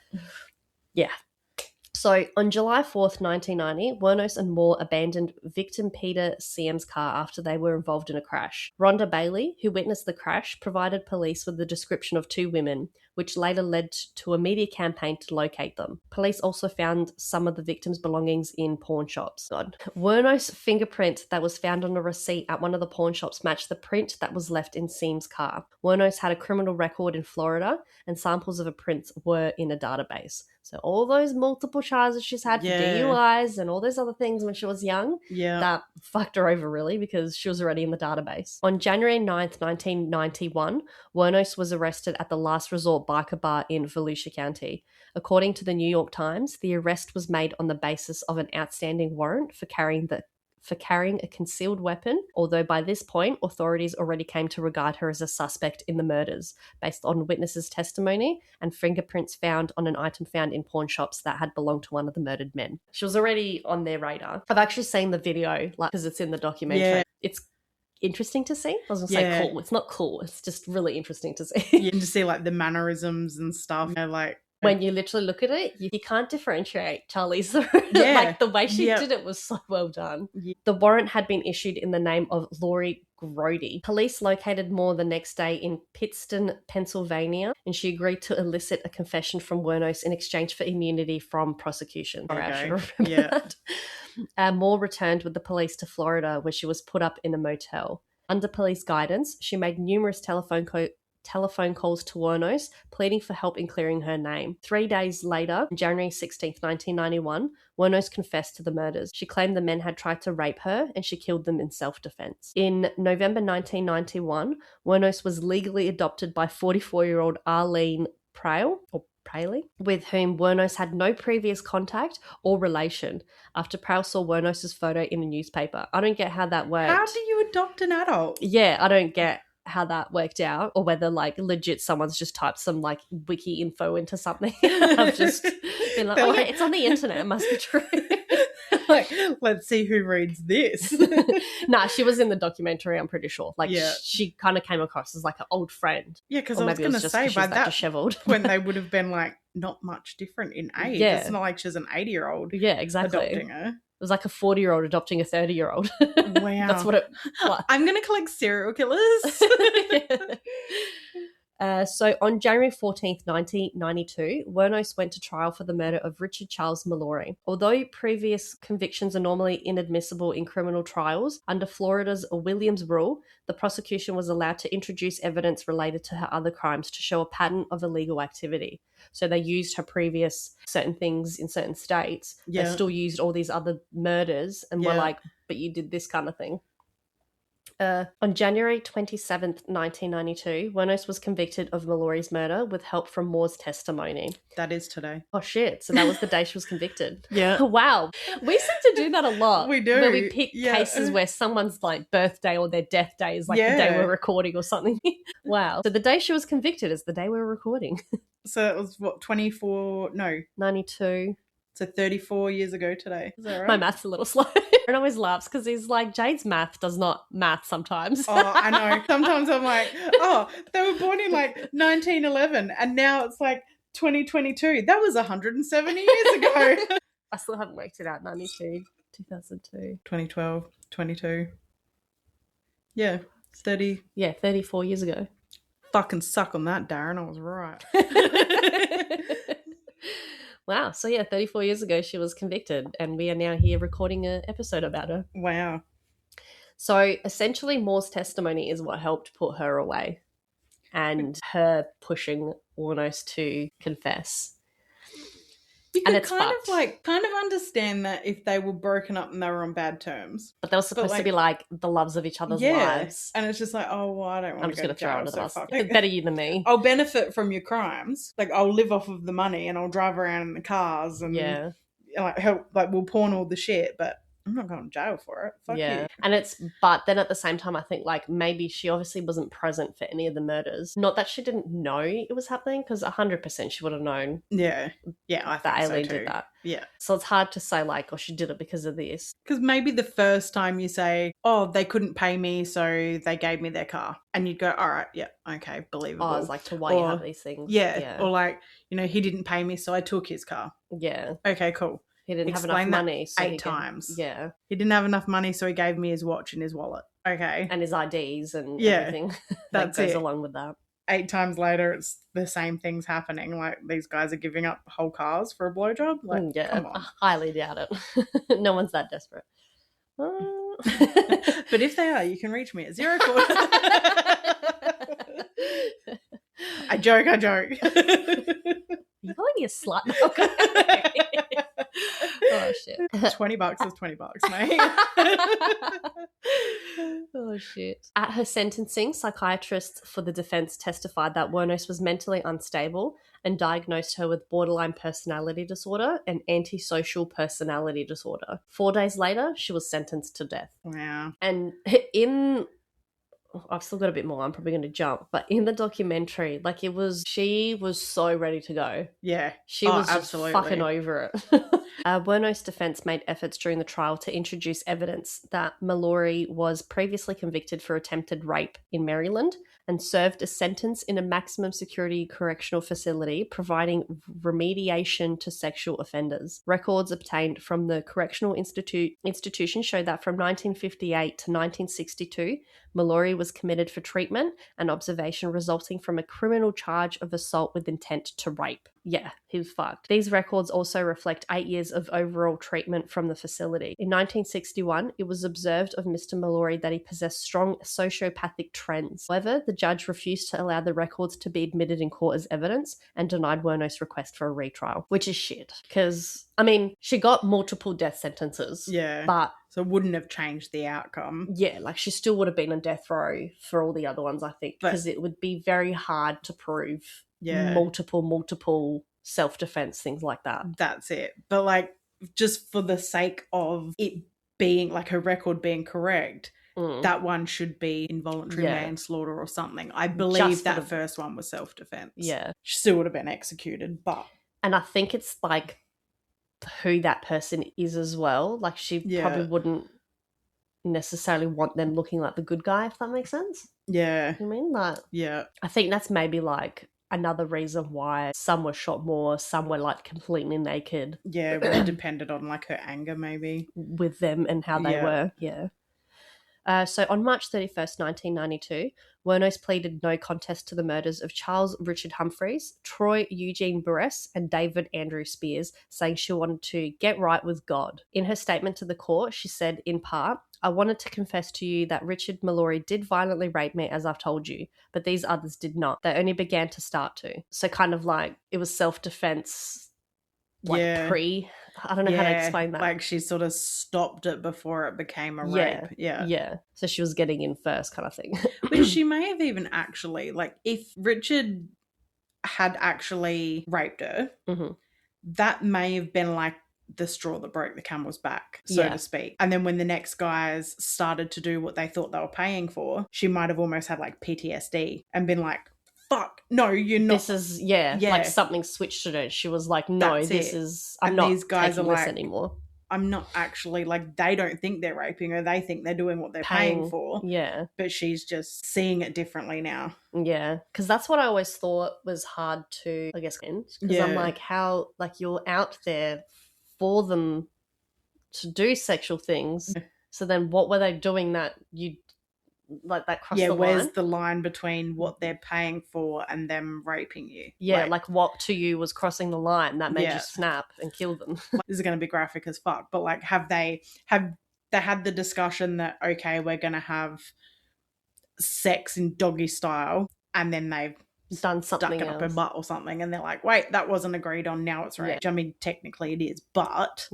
So on July 4th, 1990, Wuornos and Moore abandoned victim Peter Siem's car after they were involved in a crash. Rhonda Bailey, who witnessed the crash, provided police with the description of 2 women, which later led to a media campaign to locate them. Police also found some of the victims' belongings in pawn shops. Wuornos' fingerprint that was found on a receipt at one of the pawn shops matched the print that was left in Siem's car. Wuornos had a criminal record in Florida, and samples of her prints were in a database. So all those multiple charges she's had for DUIs and all those other things when she was young, that fucked her over really because she was already in the database. On January 9th, 1991, Wuornos was arrested at the Last Resort biker bar in Volusia County. According to the New York Times, the arrest was made on the basis of an outstanding warrant for carrying a concealed weapon, although by this point, authorities already came to regard her as a suspect in the murders, based on witnesses' testimony and fingerprints found on an item found in pawn shops that had belonged to one of the murdered men. She was already on their radar. I've actually seen the video, because it's in the documentary. Yeah. It's interesting to see. I was going to say cool. It's not cool. It's just really interesting to see. You can just see, like, the mannerisms and stuff, like... When you literally look at it, you can't differentiate Charlize Theron. Like, the way she did it was so well done. Yeah. The warrant had been issued in the name of Lori Grody. Police located Moore the next day in Pittston, Pennsylvania, and she agreed to elicit a confession from Wuornos in exchange for immunity from prosecution. Okay. Moore returned with the police to Florida, where she was put up in a motel. Under police guidance, she made numerous telephone calls to Wuornos, pleading for help in clearing her name. 3 days later, January 16th, 1991, Wuornos confessed to the murders. She claimed the men had tried to rape her and she killed them in self-defense. In November 1991, Wuornos was legally adopted by 44-year-old Aileen Paley, with whom Wuornos had no previous contact or relation after Prowl saw Wuornos' photo in a newspaper. I don't get how that worked. How do you adopt an adult? Yeah, I don't get how that worked out, or whether like legit someone's just typed some like wiki info into something. I've just been like, yeah, it's on the internet, it must be true. Like, let's see who reads this. Nah, she was in the documentary, I'm pretty sure. Like, she kind of came across as like an old friend. Yeah, because I was going to say, by that disheveled when they would have been like not much different in age. Yeah. It's not like she's an 80-year-old. Yeah, exactly. Adopting her. It was like a 40-year-old adopting a 30-year-old. Wow. That's what it was. I'm going to collect serial killers. So on January 14th, 1992, Wuornos went to trial for the murder of Richard Charles Mallory. Although previous convictions are normally inadmissible in criminal trials, under Florida's Williams rule, the prosecution was allowed to introduce evidence related to her other crimes to show a pattern of illegal activity. So they used her previous certain things in certain states. Yeah. They still used all these other murders and were like, but you did this kind of thing. On January 27th, 1992, Wuornos was convicted of Mallory's murder with help from Moore's testimony. That is today. Oh, shit. So that was the day she was convicted. Yeah. Wow. We seem to do that a lot. We do. Where we pick cases where someone's like birthday or their death day is like the day we're recording or something. Wow. So the day she was convicted is the day we're recording. So it was what, 92. So 34 years ago today. Is that right? My math's a little slow. Aaron always laughs because he's like, Jade's math does not math sometimes. Oh, I know. Sometimes I'm like, oh, they were born in like 1911 and now it's like 2022. That was 170 years ago. I still haven't worked it out. 92, 2002. 2012, 22. Yeah, 30. Yeah, 34 years ago. Fucking suck on that, Darren. I was right. Wow. So, yeah, 34 years ago, she was convicted, and we are now here recording an episode about her. Wow. So, essentially, Moore's testimony is what helped put her away and her pushing Wuornos to confess. You could kind of understand that if they were broken up and they were on bad terms. But they were supposed to be like the loves of each other's lives. And it's just like, oh, well, I don't want to go to jail. I'm just going to throw it under the bus. Better you than me. I'll benefit from your crimes. Like, I'll live off of the money and I'll drive around in the cars and like help. Like, we'll pawn all the shit, but I'm not going to jail for it. Fuck you. And but then at the same time, I think like maybe she obviously wasn't present for any of the murders. Not that she didn't know it was happening, because 100% she would have known. Yeah, I think that Aileen so too. did that. Yeah. So it's hard to say like, oh, she did it because of this. Because maybe the first time you say, oh, they couldn't pay me, so they gave me their car, and you'd go, all right, yeah, okay, believable. Oh, it's like to why you have these things. Yeah. Or like, he didn't pay me, so I took his car. Yeah. Okay, cool. He didn't have enough money. So 8 times. Yeah. He didn't have enough money, so he gave me his watch and his wallet. Okay. And his IDs and everything that goes along with that. 8 times later, it's the same things happening. Like, these guys are giving up whole cars for a blowjob. Like, come on. I highly doubt it. No one's that desperate. But if they are, you can reach me at 04. I joke. You calling me a slut? Oh, shit. $20 is $20, mate. Oh, shit. At her sentencing, psychiatrists for the defense testified that Wuornos was mentally unstable and diagnosed her with borderline personality disorder and antisocial personality disorder. 4 days later, she was sentenced to death. Wow. And I've still got a bit more. I'm probably going to jump. But in the documentary, like she was so ready to go. Yeah. She was absolutely just fucking over it. Wuornos' defense made efforts during the trial to introduce evidence that Mallory was previously convicted for attempted rape in Maryland and served a sentence in a maximum security correctional facility providing remediation to sexual offenders. Records obtained from the correctional institution show that from 1958 to 1962, Mallory was committed for treatment and observation resulting from a criminal charge of assault with intent to rape. Yeah, he was fucked. These records also reflect 8 years of overall treatment from the facility. In 1961, it was observed of Mr. Mallory that he possessed strong sociopathic trends. However, the judge refused to allow the records to be admitted in court as evidence and denied Wuornos' request for a retrial, which is shit. Because, I mean, she got multiple death sentences. Yeah. But so it wouldn't have changed the outcome. Yeah, like she still would have been on death row for all the other ones, I think, because it would be very hard to prove multiple self-defense, things like that. That's it. But like, just for the sake of it being like her record being correct, that one should be involuntary manslaughter or something. I believe that first one was self-defense. Yeah. She still would have been executed, but... And I think it's like who that person is as well. Like she probably wouldn't necessarily want them looking like the good guy, if that makes sense. Yeah. You know what I mean? Like, yeah. I think that's maybe like another reason why some were shot more, some were like completely naked. Yeah, it really depended on like her anger maybe. With them and how they were. Yeah. So on March 31st, 1992, Wuornos pleaded no contest to the murders of Charles Richard Humphreys, Troy Eugene Burress, and David Andrew Spears, saying she wanted to get right with God. In her statement to the court, she said, in part, I wanted to confess to you that Richard Mallory did violently rape me, as I've told you, but these others did not. They only began to start to. So kind of like it was self-defense, like I don't know how to explain that. Like she sort of stopped it before it became a rape. Yeah. Yeah. So she was getting in first kind of thing. Which she may have even actually, like if Richard had actually raped her, that may have been like the straw that broke the camel's back, so to speak. And then when the next guys started to do what they thought they were paying for, she might have almost had like PTSD and been like, fuck, no, you're not. This is, like something switched to her. She was like, no, I'm not these guys taking this anymore. I'm not actually, like, they don't think they're raping her. They think they're doing what they're paying for. Yeah. But she's just seeing it differently now. Yeah. Because that's what I always thought was hard to, I guess, because I'm like, how, like, you're out there for them to do sexual things. So then what were they doing that you, like, that crossed the line? Yeah, where's the line between what they're paying for and them raping you? Yeah, like what to you was crossing the line that made you snap and kill them? This is going to be graphic as fuck, but, like, have they had the discussion that, okay, we're going to have sex in doggy style, and then they've done something stuck it up her butt or something, and they're like, wait, that wasn't agreed on, now it's rape. I mean, technically it is, but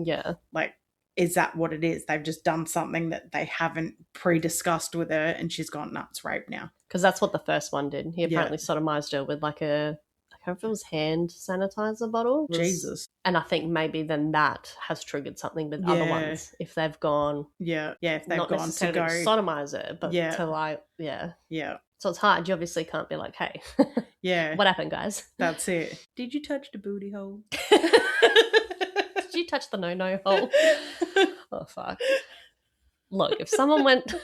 like, is that what it is? They've just done something that they haven't pre-discussed with her, and she's gone, nah, it's rape now. Because that's what the first one did. He apparently sodomized her with, like, a, I can't remember if it was hand sanitizer bottle. Jesus. And I think maybe then that has triggered something with other ones. If they've gone... if they've not gone necessarily to go... sodomize her, but to, like... Yeah. So it's hard. You obviously can't be like, hey... what happened, guys? That's it. Did you touch the booty hole? Did you touch the no-no hole? Oh, fuck. Look, if someone went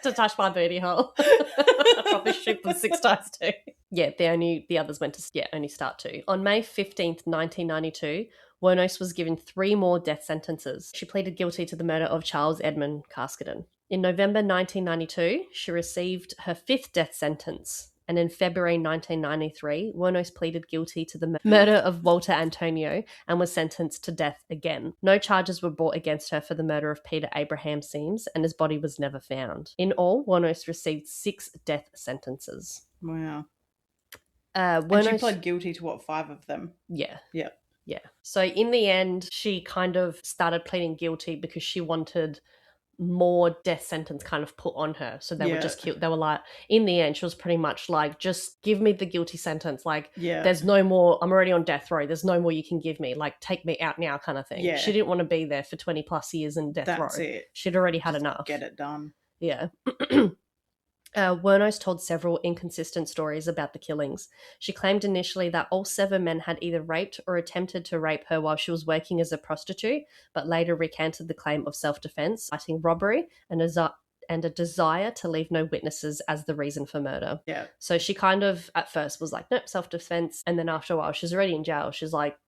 to touch my booty hole, I'd probably shoot them 6 times too. Yeah, the others went to only start 2. On May 15th, 1992, Wuornos was given 3 more death sentences. She pleaded guilty to the murder of Charles Edmund Caskoden. In November 1992, she received her 5th death sentence. And in February 1993, Wuornos pleaded guilty to the murder of Walter Antonio and was sentenced to death again. No charges were brought against her for the murder of Peter Abraham Seams, and his body was never found. In all, Wuornos received 6 death sentences. Wow. Wuornos, and she pled guilty to, 5 of them? Yeah. Yeah. Yeah. So in the end, she kind of started pleading guilty because she wanted more death sentence kind of put on her, so they were just killed. They were like, in the end, she was pretty much like, just give me the guilty sentence, like there's no more, I'm already on death row, there's no more you can give me, like take me out now kind of thing. She didn't want to be there for 20 plus years in death row. She'd already had enough. Get it done. Wuornos told several inconsistent stories about the killings. She claimed initially that all 7 men had either raped or attempted to rape her while she was working as a prostitute, but later recanted the claim of self-defense, citing robbery and a desire to leave no witnesses as the reason for murder. Yeah. So she kind of, at first, was like, nope, self-defense. And then after a while, she's already in jail. She's like,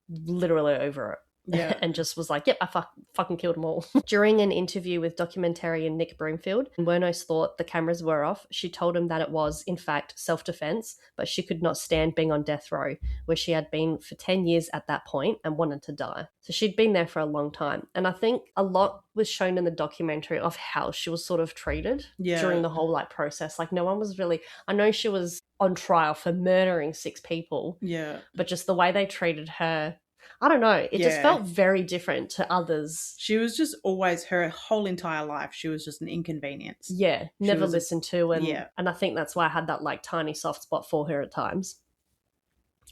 literally over it. Yeah. And just was like, yep, I fucking killed them all. During an interview with documentarian Nick Broomfield, Wuornos thought the cameras were off. She told him that it was, in fact, self-defense, but she could not stand being on death row, where she had been for 10 years at that point and wanted to die. So she'd been there for a long time. And I think a lot was shown in the documentary of how she was sort of treated during the whole process. Like, no one was really... I know she was on trial for murdering 6 people. Yeah. But just the way they treated her... I don't know. It just felt very different to others. She was just always, her whole entire life, she was just an inconvenience. Yeah, never listened to. And I think that's why I had that tiny soft spot for her at times.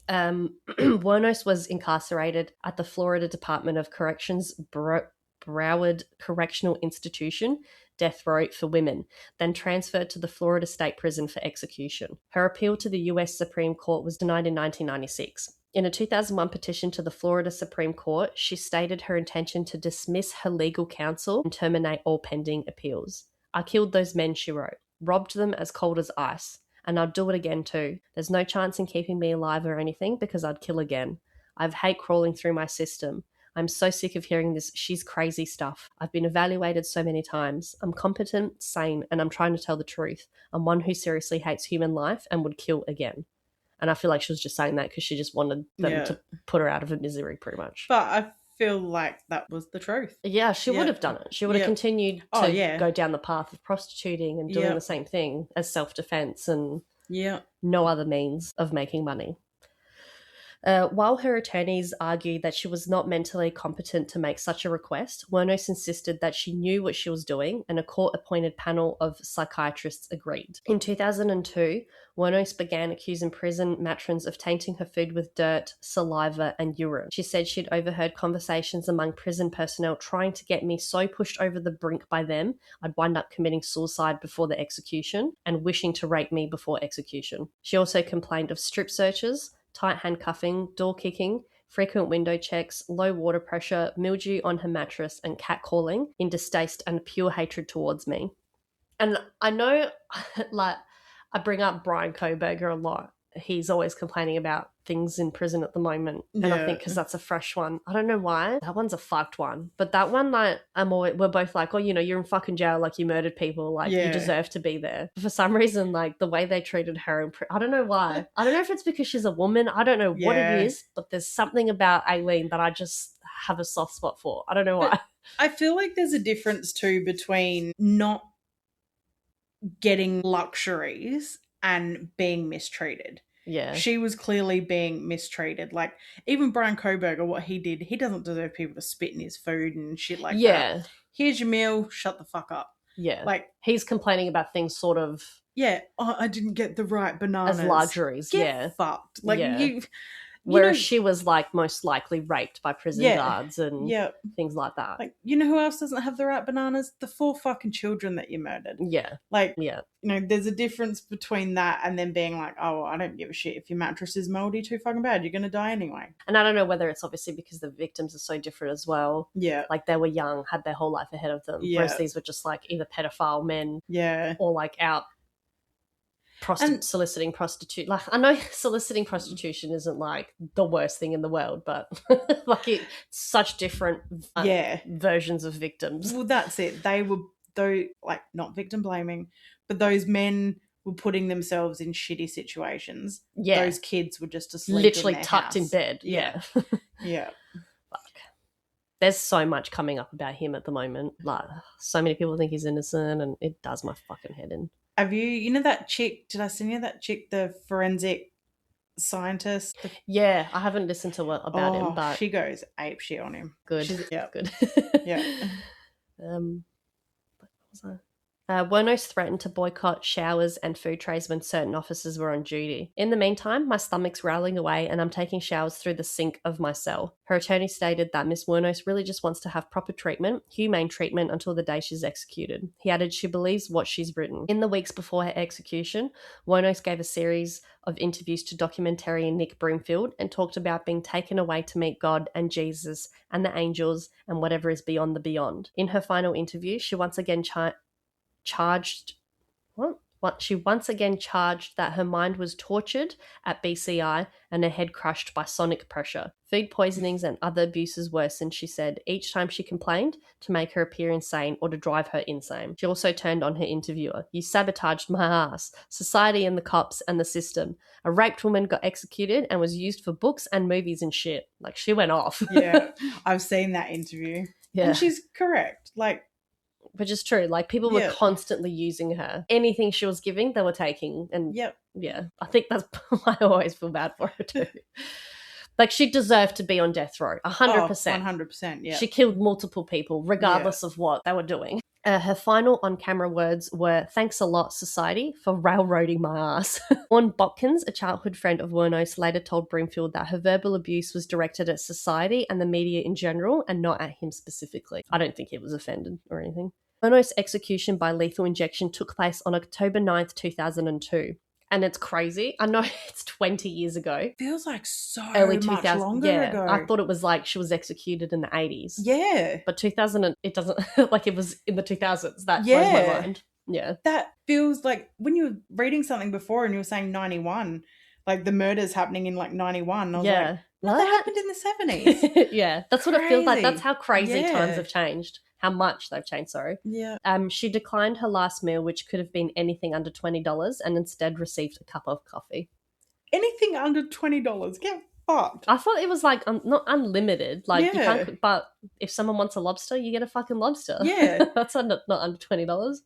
Wuornos was incarcerated at the Florida Department of Corrections Broward Correctional Institution, death row for women, then transferred to the Florida State Prison for execution. Her appeal to the U.S. Supreme Court was denied in 1996. In a 2001 petition to the Florida Supreme Court, she stated her intention to dismiss her legal counsel and terminate all pending appeals. I killed those men, she wrote, robbed them as cold as ice, and I'd do it again too. There's no chance in keeping me alive or anything because I'd kill again. I've hate crawling through my system. I'm so sick of hearing this she's crazy stuff. I've been evaluated so many times. I'm competent, sane, and I'm trying to tell the truth. I'm one who seriously hates human life and would kill again. And I feel like she was just saying that because she just wanted them to put her out of her misery, pretty much. But I feel like that was the truth. Yeah, she would have done it. She would have continued to go down the path of prostituting and doing the same thing as self-defense and no other means of making money. While her attorneys argued that she was not mentally competent to make such a request, Wuornos insisted that she knew what she was doing, and a court-appointed panel of psychiatrists agreed. In 2002, Wuornos began accusing prison matrons of tainting her food with dirt, saliva, and urine. She said she'd overheard conversations among prison personnel trying to get me so pushed over the brink by them, I'd wind up committing suicide before the execution and wishing to rape me before execution. She also complained of strip searches, tight handcuffing, door kicking, frequent window checks, low water pressure, mildew on her mattress, and catcalling in distaste and pure hatred towards me. And I know, like, I bring up Brian Koberger a lot. He's always complaining about things in prison at the moment. And I think because that's a fresh one. I don't know why. That one's a fucked one. But that one, like, we're both like, oh, you know, you're in fucking jail, like, you murdered people, like, you deserve to be there. For some reason, like, the way they treated her, I don't know why. I don't know if it's because she's a woman. I don't know what it is. But there's something about Aileen that I just have a soft spot for. I don't know why. I feel like there's a difference, too, between not getting luxuries and being mistreated. Yeah. She was clearly being mistreated. Like, even Brian Koberger, what he did, he doesn't deserve people to spit in his food and shit like that. Here's your meal, shut the fuck up. Yeah. Like, he's complaining about things sort of... Yeah. Oh, I didn't get the right bananas. As luxuries, Get fucked. Like, whereas she was, like, most likely raped by prison guards and things like that. Like, you know who else doesn't have the right bananas? The 4 fucking children that you murdered. Yeah. Like, you know, there's a difference between that and then being like, oh, I don't give a shit. If your mattress is moldy too fucking bad, you're going to die anyway. And I don't know whether it's obviously because the victims are so different as well. Yeah. Like, they were young, had their whole life ahead of them. Yeah. Whereas these were just, like, either pedophile men or, like, out soliciting prostitute. Like, I know soliciting prostitution isn't like the worst thing in the world, but like it's such different versions of victims. Well, that's it. They were like, not victim blaming, but those men were putting themselves in shitty situations. Yeah, those kids were just asleep, literally in their tucked house. in bed. Yeah. Fuck. There's so much coming up about him at the moment. Like, so many people think he's innocent, and it does my fucking head in. Have you know that chick, did I send you that chick, the forensic scientist? Yeah, I haven't listened to about him, but... she goes apeshit on him. Good. Yeah. Good. Yeah. What was that? Wuornos threatened to boycott showers and food trays when certain officers were on duty. In the meantime, my stomach's growling away and I'm taking showers through the sink of my cell. Her attorney stated that Miss Wuornos really just wants to have proper treatment, humane treatment, until the day she's executed. He added she believes what she's written. In the weeks before her execution, Wuornos gave a series of interviews to documentarian Nick Broomfield and talked about being taken away to meet God and Jesus and the angels and whatever is beyond the beyond. In her final interview, she once again charged that her mind was tortured at BCI and her head crushed by sonic pressure. Food poisonings and other abuses worsened, she said, each time she complained, to make her appear insane or to drive her insane. She also turned on her interviewer. You sabotaged my ass. Society and the cops and the system. A raped woman got executed and was used for books and movies and shit. Like, she went off. Yeah, I've seen that interview. Yeah. And she's correct. Like, which is true. Like, people were constantly using her. Anything she was giving, they were taking. And yeah, I think that's why I always feel bad for her too. Like, she deserved to be on death row, 100%. 100%, yeah. She killed multiple people, regardless of what they were doing. Her final on-camera words were, "Thanks a lot, society, for railroading my ass." Dawn Bopkins, a childhood friend of Wuornos, later told Broomfield that her verbal abuse was directed at society and the media in general and not at him specifically. I don't think he was offended or anything. Wuornos' execution by lethal injection took place on October 9th, 2002. And it's crazy. I know it's 20 years ago. Feels like so early much 2000, longer ago. I thought it was like she was executed in the 80s. Yeah. But 2000, it doesn't, like it was in the 2000s. That blows my mind. Yeah. That feels like, when you were reading something before and you were saying 91, like the murder's happening in like 91. I was like, what? That happened in the 70s? Yeah. That's what it feels like. That's how crazy times have changed. How much they've changed, sorry. Yeah. She declined her last meal, which could have been anything under $20, and instead received a cup of coffee. Anything under $20? Get fucked. I thought it was like not unlimited. Like, you can't, but if someone wants a lobster, you get a fucking lobster. Yeah. That's not under $20.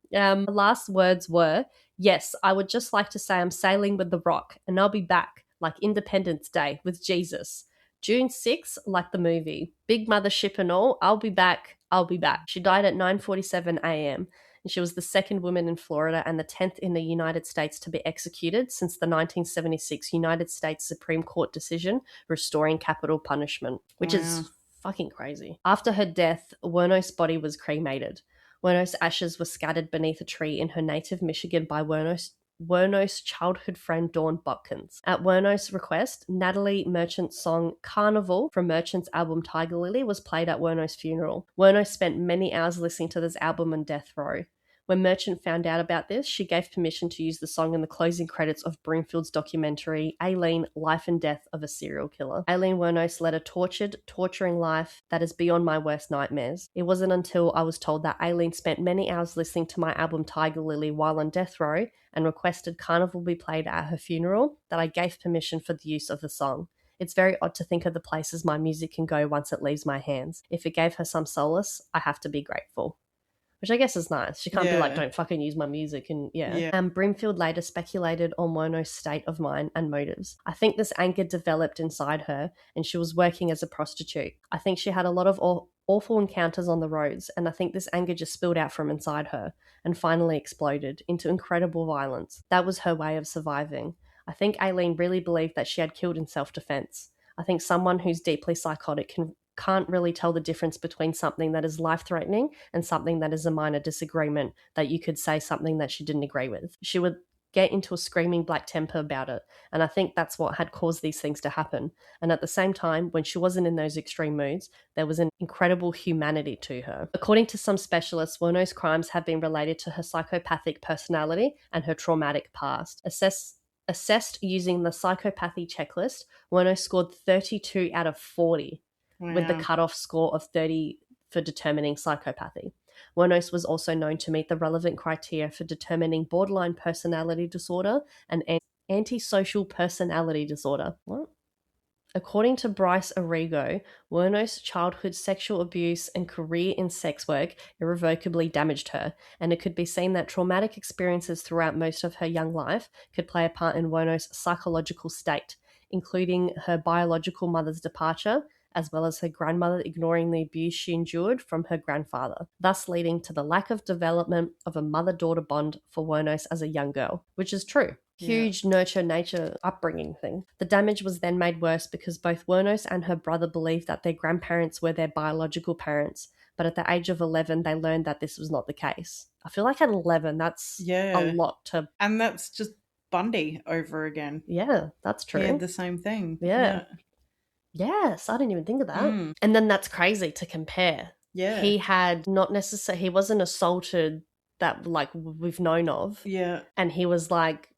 The last words were, "Yes, I would just like to say I'm sailing with the Rock, and I'll be back, like Independence Day with Jesus. June 6th, like the movie. Big mothership and all, I'll be back, I'll be back." She died at 9:47 a.m. and she was the second woman in Florida and the 10th in the United States to be executed since the 1976 United States Supreme Court decision restoring capital punishment, which is fucking crazy. After her death, Wuornos' body was cremated. Wuornos' ashes were scattered beneath a tree in her native Michigan by Wuornos Wuornos' childhood friend Dawn Botkins. At Wuornos' request, Natalie Merchant's song Carnival from Merchant's album Tiger Lily was played at Wuornos' funeral. Wuornos spent many hours listening to this album on death row. When Merchant found out about this, she gave permission to use the song in the closing credits of Broomfield's documentary, Aileen, Life and Death of a Serial Killer. Aileen Wuornos led a torturing life that is beyond my worst nightmares. It wasn't until I was told that Aileen spent many hours listening to my album Tiger Lily while on death row and requested Carnival be played at her funeral that I gave permission for the use of the song. It's very odd to think of the places my music can go once it leaves my hands. If it gave her some solace, I have to be grateful. Which I guess is nice. She can't be like, don't fucking use my music. And Broomfield later speculated on Wuornos' state of mind and motives. I think this anger developed inside her and she was working as a prostitute. I think she had a lot of awful encounters on the roads, and I think this anger just spilled out from inside her and finally exploded into incredible violence. That was her way of surviving. I think Aileen really believed that she had killed in self-defense. I think someone who's deeply psychotic can't really tell the difference between something that is life-threatening and something that is a minor disagreement that you could say something that she didn't agree with. She would get into a screaming black temper about it, and I think that's what had caused these things to happen. And at the same time, when she wasn't in those extreme moods, there was an incredible humanity to her. According to some specialists, Wuornos' crimes have been related to her psychopathic personality and her traumatic past. Assessed using the psychopathy checklist, Wuornos scored 32 out of 40. Wow. With the cutoff score of 30 for determining psychopathy. Wuornos was also known to meet the relevant criteria for determining borderline personality disorder and antisocial personality disorder. What? According to Bryce Arrigo, Wuornos' childhood sexual abuse and career in sex work irrevocably damaged her, and it could be seen that traumatic experiences throughout most of her young life could play a part in Wuornos' psychological state, including her biological mother's departure, as well as her grandmother ignoring the abuse she endured from her grandfather, thus leading to the lack of development of a mother-daughter bond for Wuornos as a young girl, which is true. Huge nurture-nature upbringing thing. The damage was then made worse because both Wuornos and her brother believed that their grandparents were their biological parents, but at the age of 11, they learned that this was not the case. I feel like at 11, that's a lot to... And that's just Bundy over again. Yeah, that's true. Yeah, the same thing. Yeah. Yes, I didn't even think of that. And then that's crazy to compare. Yeah. He had not necessarily, he wasn't assaulted that like we've known of. Yeah. And he was like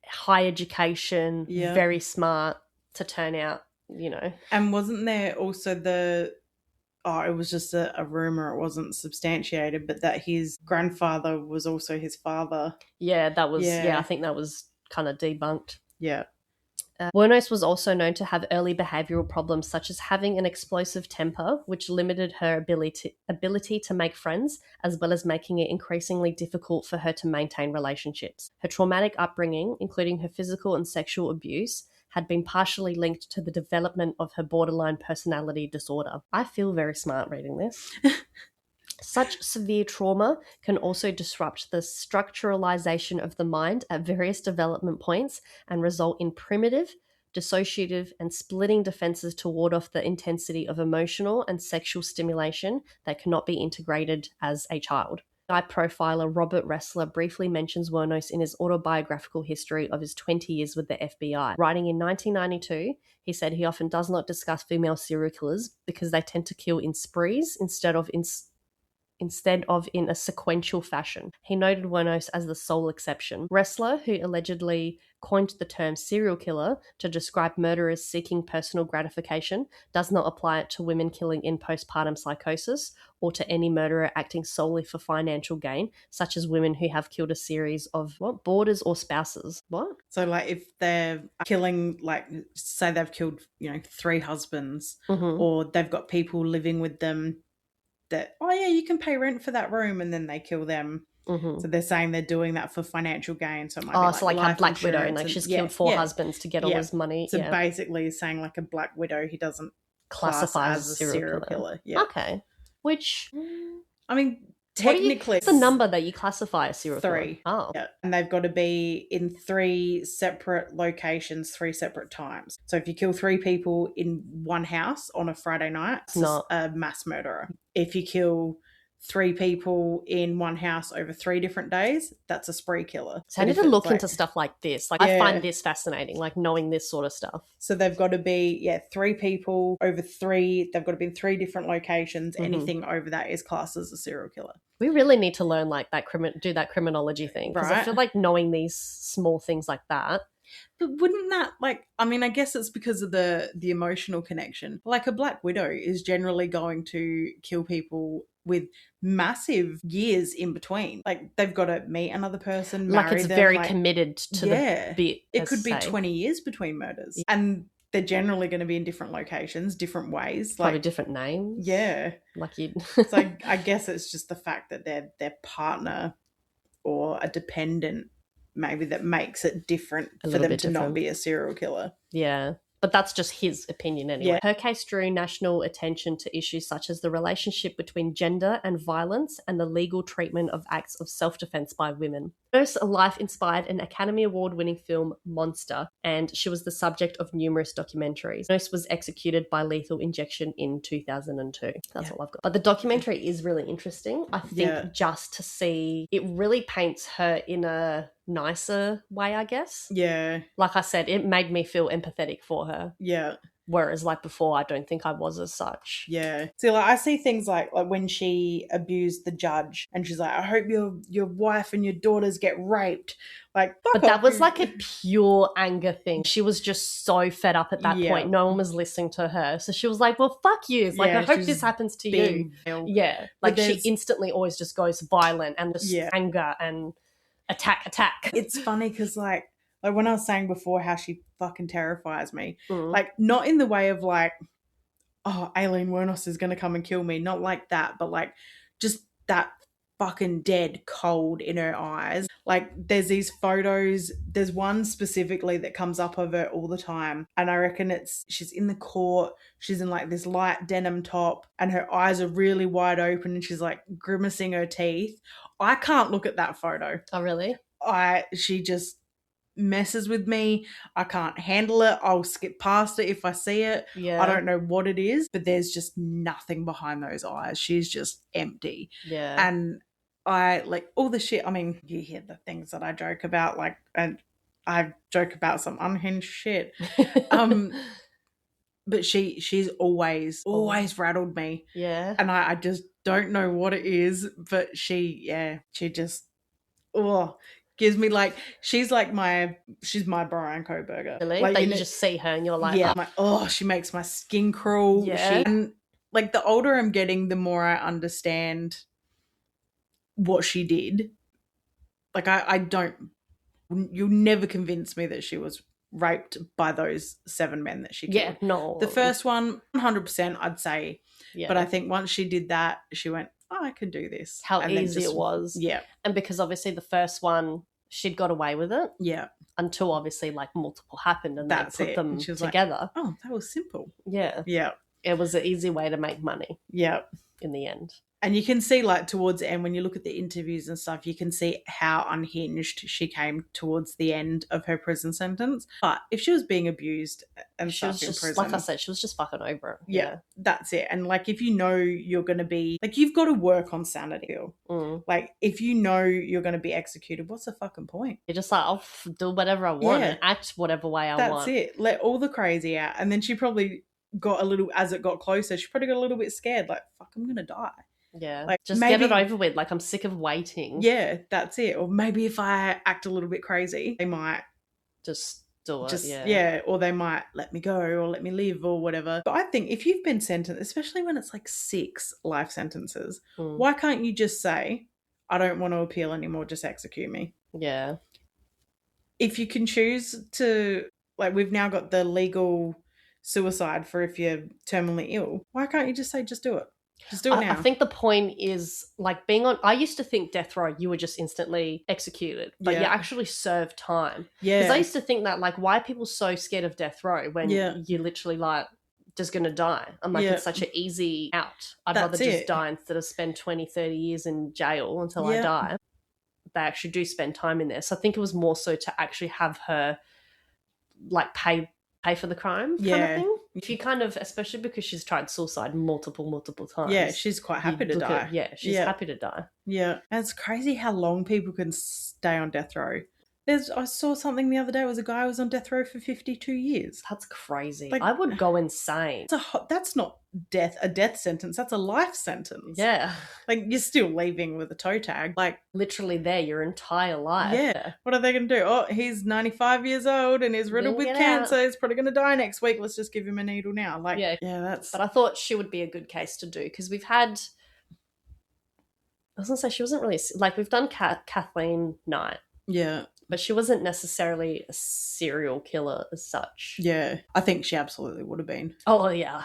high education, very smart to turn out, you know. And wasn't there also it was just a rumor, it wasn't substantiated, but that his grandfather was also his father. Yeah, that was, I think that was kind of debunked. Yeah. Wuornos was also known to have early behavioural problems such as having an explosive temper, which limited her ability to make friends, as well as making it increasingly difficult for her to maintain relationships. Her traumatic upbringing, including her physical and sexual abuse, had been partially linked to the development of her borderline personality disorder. I feel very smart reading this. Such severe trauma can also disrupt the structuralization of the mind at various development points and result in primitive, dissociative, and splitting defenses to ward off the intensity of emotional and sexual stimulation that cannot be integrated as a child. Profiler Robert Ressler briefly mentions Wuornos in his autobiographical history of his 20 years with the FBI. Writing in 1992, he said he often does not discuss female serial killers because they tend to kill in sprees instead of in a sequential fashion. He noted Wuornos as the sole exception. Ressler, who allegedly coined the term serial killer to describe murderers seeking personal gratification, does not apply it to women killing in postpartum psychosis or to any murderer acting solely for financial gain, such as women who have killed a series of boarders or spouses. What? So like if they're killing, like say they've killed, 3 husbands, or they've got people living with them that, you can pay rent for that room, and then they kill them. So they're saying they're doing that for financial gain. So it might be like a Black Widow, and like she's killed 4 husbands to get all his money. So basically saying like a Black Widow, he doesn't classify as a serial killer. Yeah. Okay. Which, I mean, technically, what's the number that you classify a serial killer? 3. Oh. Yeah. And they've got to be in 3 separate locations, 3 separate times. So if you kill 3 people in one house on a Friday night, it's not a mass murderer. If you kill 3 people in one house over 3 different days, that's a spree killer. So I need to look into stuff like this. Like, I find this fascinating, like knowing this sort of stuff. So they've got to be, 3 people over 3. They've got to be in 3 different locations. Mm-hmm. Anything over that is classed as a serial killer. We really need to learn like that, do that criminology thing. Because I feel like knowing these small things like that. But wouldn't that, like, I mean, I guess it's because of the emotional connection. Like, a Black Widow is generally going to kill people with massive years in between. Like, they've got to meet another person, marry like it's them, very committed to the bit. It could be 20 years between murders. Yeah. And they're generally going to be in different locations, different ways. Probably different names. Yeah. Like you. So I guess it's just the fact that they're their partner or a dependent maybe that makes it different for them to not be a serial killer. Yeah. But that's just his opinion anyway. Yeah. Her case drew national attention to issues such as the relationship between gender and violence and the legal treatment of acts of self-defense by women. Her life inspired an Academy Award-winning film, Monster, and she was the subject of numerous documentaries. Nurse was executed by lethal injection in 2002. That's all I've got. But the documentary is really interesting. I think just to see, it really paints her in a nicer way, I guess. Yeah. Like I said, it made me feel empathetic for her. Yeah. Whereas like before, I don't think I was as such. Yeah. See, like I see things like when she abused the judge and she's like, I hope your wife and your daughters get raped. Like, but that was like a pure anger thing. She was just so fed up at that point. No one was listening to her. So she was like, well, fuck you. Like, I hope this happens to you. Yeah. Like she instantly always just goes violent and just anger and attack. It's funny because like when I was saying before how she fucking terrifies me, like not in the way of like, oh, Aileen Wuornos is going to come and kill me. Not like that, but like just that fucking dead cold in her eyes. Like there's these photos. There's one specifically that comes up of her all the time. And I reckon she's in the court. She's in like this light denim top and her eyes are really wide open and she's like grimacing her teeth. I can't look at that photo. Oh, really? She just messes with me. I can't handle it. I'll skip past it if I see it. Yeah. I don't know what it is, but there's just nothing behind those eyes. She's just empty. Yeah. And I like all the shit. I mean, you hear the things that I joke about, like, and I joke about some unhinged shit. But she's always rattled me. Yeah. And I just don't know what it is, but she just gives me like she's my Brian Koberger. Really? Like, you just see her and you're like, I'm like, she makes my skin crawl. Yeah. And like the older I'm getting, the more I understand what she did. Like you'll never convince me that she was raped by those 7 men that she killed. Yeah, no. The first one, 100%, I'd say. Yeah. But I think once she did that, she went, oh, I can do this. How easy it was. Yeah. And because obviously the first one, she'd got away with it. Yeah. Until obviously like multiple happened and they put them together. Like, oh, that was simple. Yeah. Yeah. It was an easy way to make money. Yeah. In the end. And you can see like towards the end when you look at the interviews and stuff, you can see how unhinged she came towards the end of her prison sentence. But if she was being abused and stuff in prison, like I said, she was just fucking over it. Yeah, that's it. And like if you know you're going to be, like you've got to work on sanity. Like if you know you're going to be executed, what's the fucking point? You're just like, I'll do whatever I want and act whatever way I want. That's it. Let all the crazy out. And then she probably got a little, as it got closer, she probably got a little bit scared. Like, fuck, I'm going to die. Yeah, like just maybe, get it over with. Like I'm sick of waiting. Yeah, that's it. Or maybe if I act a little bit crazy, they might just do it. Or they might let me go or let me live or whatever. But I think if you've been sentenced, especially when it's like 6 life sentences, why can't you just say, I don't want to appeal anymore, just execute me? Yeah. If you can choose to, like we've now got the legal suicide for if you're terminally ill, why can't you just say, just do it? Just do it now. I think the point is like I used to think death row, you were just instantly executed, but you actually serve time. Yeah. Because I used to think that like, why are people so scared of death row when you're literally like just going to die? I'm like, it's such an easy out. I'd rather just die instead of spend 20, 30 years in jail until I die. They actually do spend time in there. So I think it was more so to actually have her like pay for the crime kind of thing. If you kind of, especially because she's tried suicide multiple times. Yeah, she's quite happy to die. She's happy to die. Yeah. And it's crazy how long people can stay on death row. I saw something the other day. It was a guy who was on death row for 52 years. That's crazy. Like, I would go insane. That's not a death sentence. That's a life sentence. Yeah. Like, you're still leaving with a toe tag. Like, literally there your entire life. Yeah. What are they going to do? Oh, he's 95 years old and he's riddled with cancer. Out. He's probably going to die next week. Let's just give him a needle now. Like, yeah, that's... But I thought she would be a good case to do because we've had... I was going to say she wasn't really... Like, we've done Kathleen Knight. Yeah. But she wasn't necessarily a serial killer as such. Yeah. I think she absolutely would have been. Oh, yeah.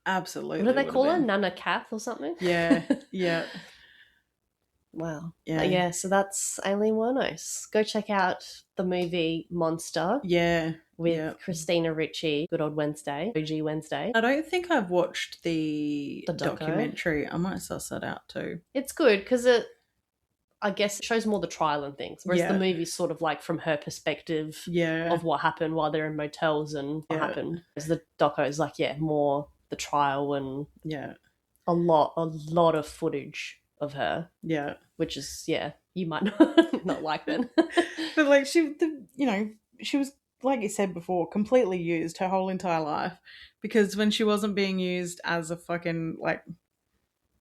Absolutely. What do they call her? Nana Kath or something? Yeah. Yeah. Wow. Yeah. So that's Aileen Wuornos. Go check out the movie Monster. Yeah. With Christina Ricci, Good Old Wednesday, OG Wednesday. I don't think I've watched the documentary. I might suss that out too. It's good because I guess it shows more the trial and things, whereas the movie's sort of like from her perspective of what happened while they're in motels and what happened. Whereas the doco is like, more the trial and a lot of footage of her. Yeah. Which is, you might not like then. But like she was, like you said before, completely used her whole entire life because when she wasn't being used as a fucking, like,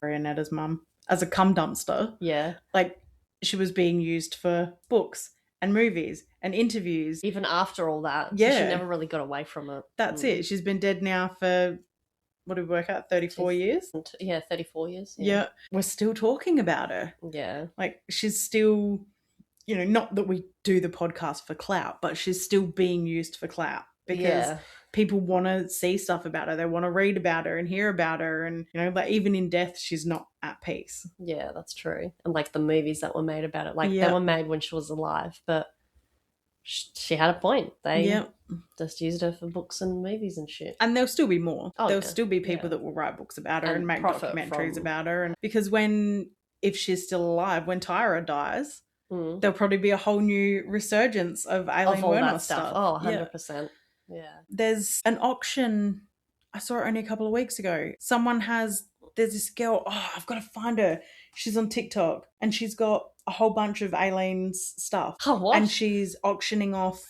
Marionetta's mum, as a cum dumpster. Yeah. Like, she was being used for books and movies and interviews. Even after all that. Yeah. So she never really got away from it. That's it. She's been dead now for, what did we work out, 34 years? Yeah, 34 years. Yeah. We're still talking about her. Yeah. Like, she's still, not that we do the podcast for clout, but she's still being used for clout because people want to see stuff about her. They want to read about her and hear about her. And, like, even in death, she's not at peace. Yeah, that's true. And, like, the movies that were made about it, like, they were made when she was alive, but she had a point. They just used her for books and movies and shit. And there'll still be more. There'll still be people that will write books about her and make documentaries about her. And because if she's still alive, when Tyra dies, there'll probably be a whole new resurgence of Aileen Wuornos stuff. Oh, 100%. Yeah. There's an auction. I saw it only a couple of weeks ago. There's this girl. Oh, I've got to find her. She's on TikTok and she's got a whole bunch of Aileen's stuff. Oh, what? And she's auctioning off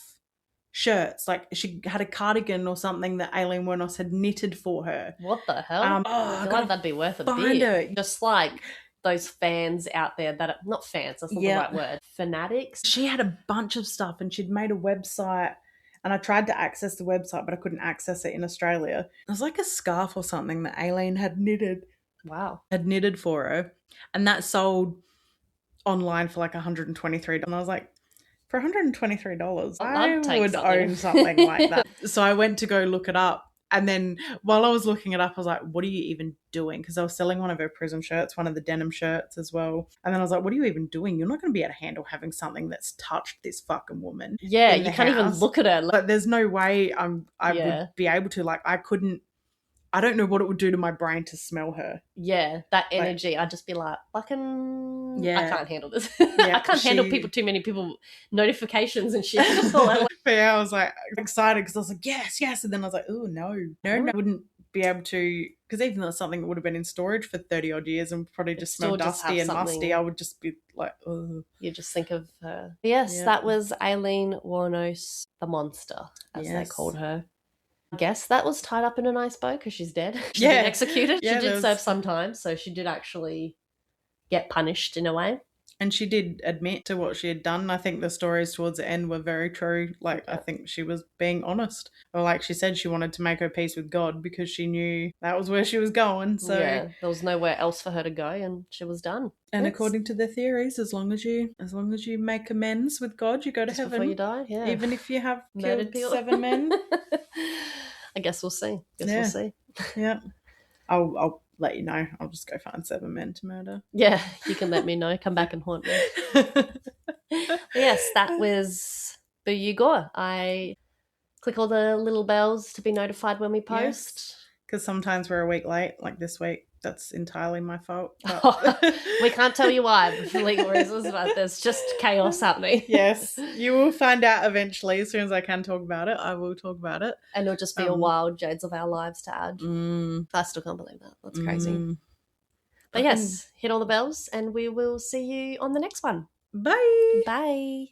shirts. Like, she had a cardigan or something that Aileen Wuornos had knitted for her. What the hell? I feel like that'd be worth a bit. Just like those fans out there that are not fans. That's not the right word. Fanatics. She had a bunch of stuff and she'd made a website. And I tried to access the website, but I couldn't access it in Australia. It was like a scarf or something that Aileen had knitted. Wow. Had knitted for her. And that sold online for like $123. And I was like, for $123, I would own something like that. So I went to go look it up. And then while I was looking it up, I was like, what are you even doing? Because I was selling one of her prison shirts, one of the denim shirts as well. And then I was like, what are you even doing? You're not going to be able to handle having something that's touched this fucking woman. Yeah, you can't even look at her. Like, there's no way I would be able to. Like, I don't know what it would do to my brain to smell her. Yeah, that energy. I'd just be like, fucking, I can't handle this. I can't handle too many people, notifications and shit. But I was like excited because I was like, yes. And then I was like, oh, no. I wouldn't be able to, because even though it's something that would have been in storage for 30 odd years and probably just smell dusty and musty, I would just be like, oh. You just think of her. Yes, that was Aileen Wuornos, the monster, as they called her. I guess that was tied up in a nice bow because she's dead. She's been executed. She did serve some time, so she did actually get punished in a way. And she did admit to what she had done. I think the stories towards the end were very true. Like, I think she was being honest. Or like she said, she wanted to make her peace with God because she knew that was where she was going. So there was nowhere else for her to go and she was done. And according to the theories, as long as you make amends with God, you go to heaven. Before you die, Even if you have killed 7 men. I guess we'll see. We'll see. Yeah. I'll let you know. I'll just go find 7 men to murder. Yeah, you can let me know. Come back and haunt me. Yes, that was Boo You Gore. I click all the little bells to be notified when we post. Because sometimes we're a week late, like this week. that's entirely my fault. We can't tell you why for legal reasons, but there's just chaos happening. Yes, you will find out eventually. As soon as I can talk about it, I will talk about it. And it'll just be a wild Jades of our lives to add. I still can't believe that. That's crazy. But yes, hit all the bells and we will see you on the next one. Bye. Bye.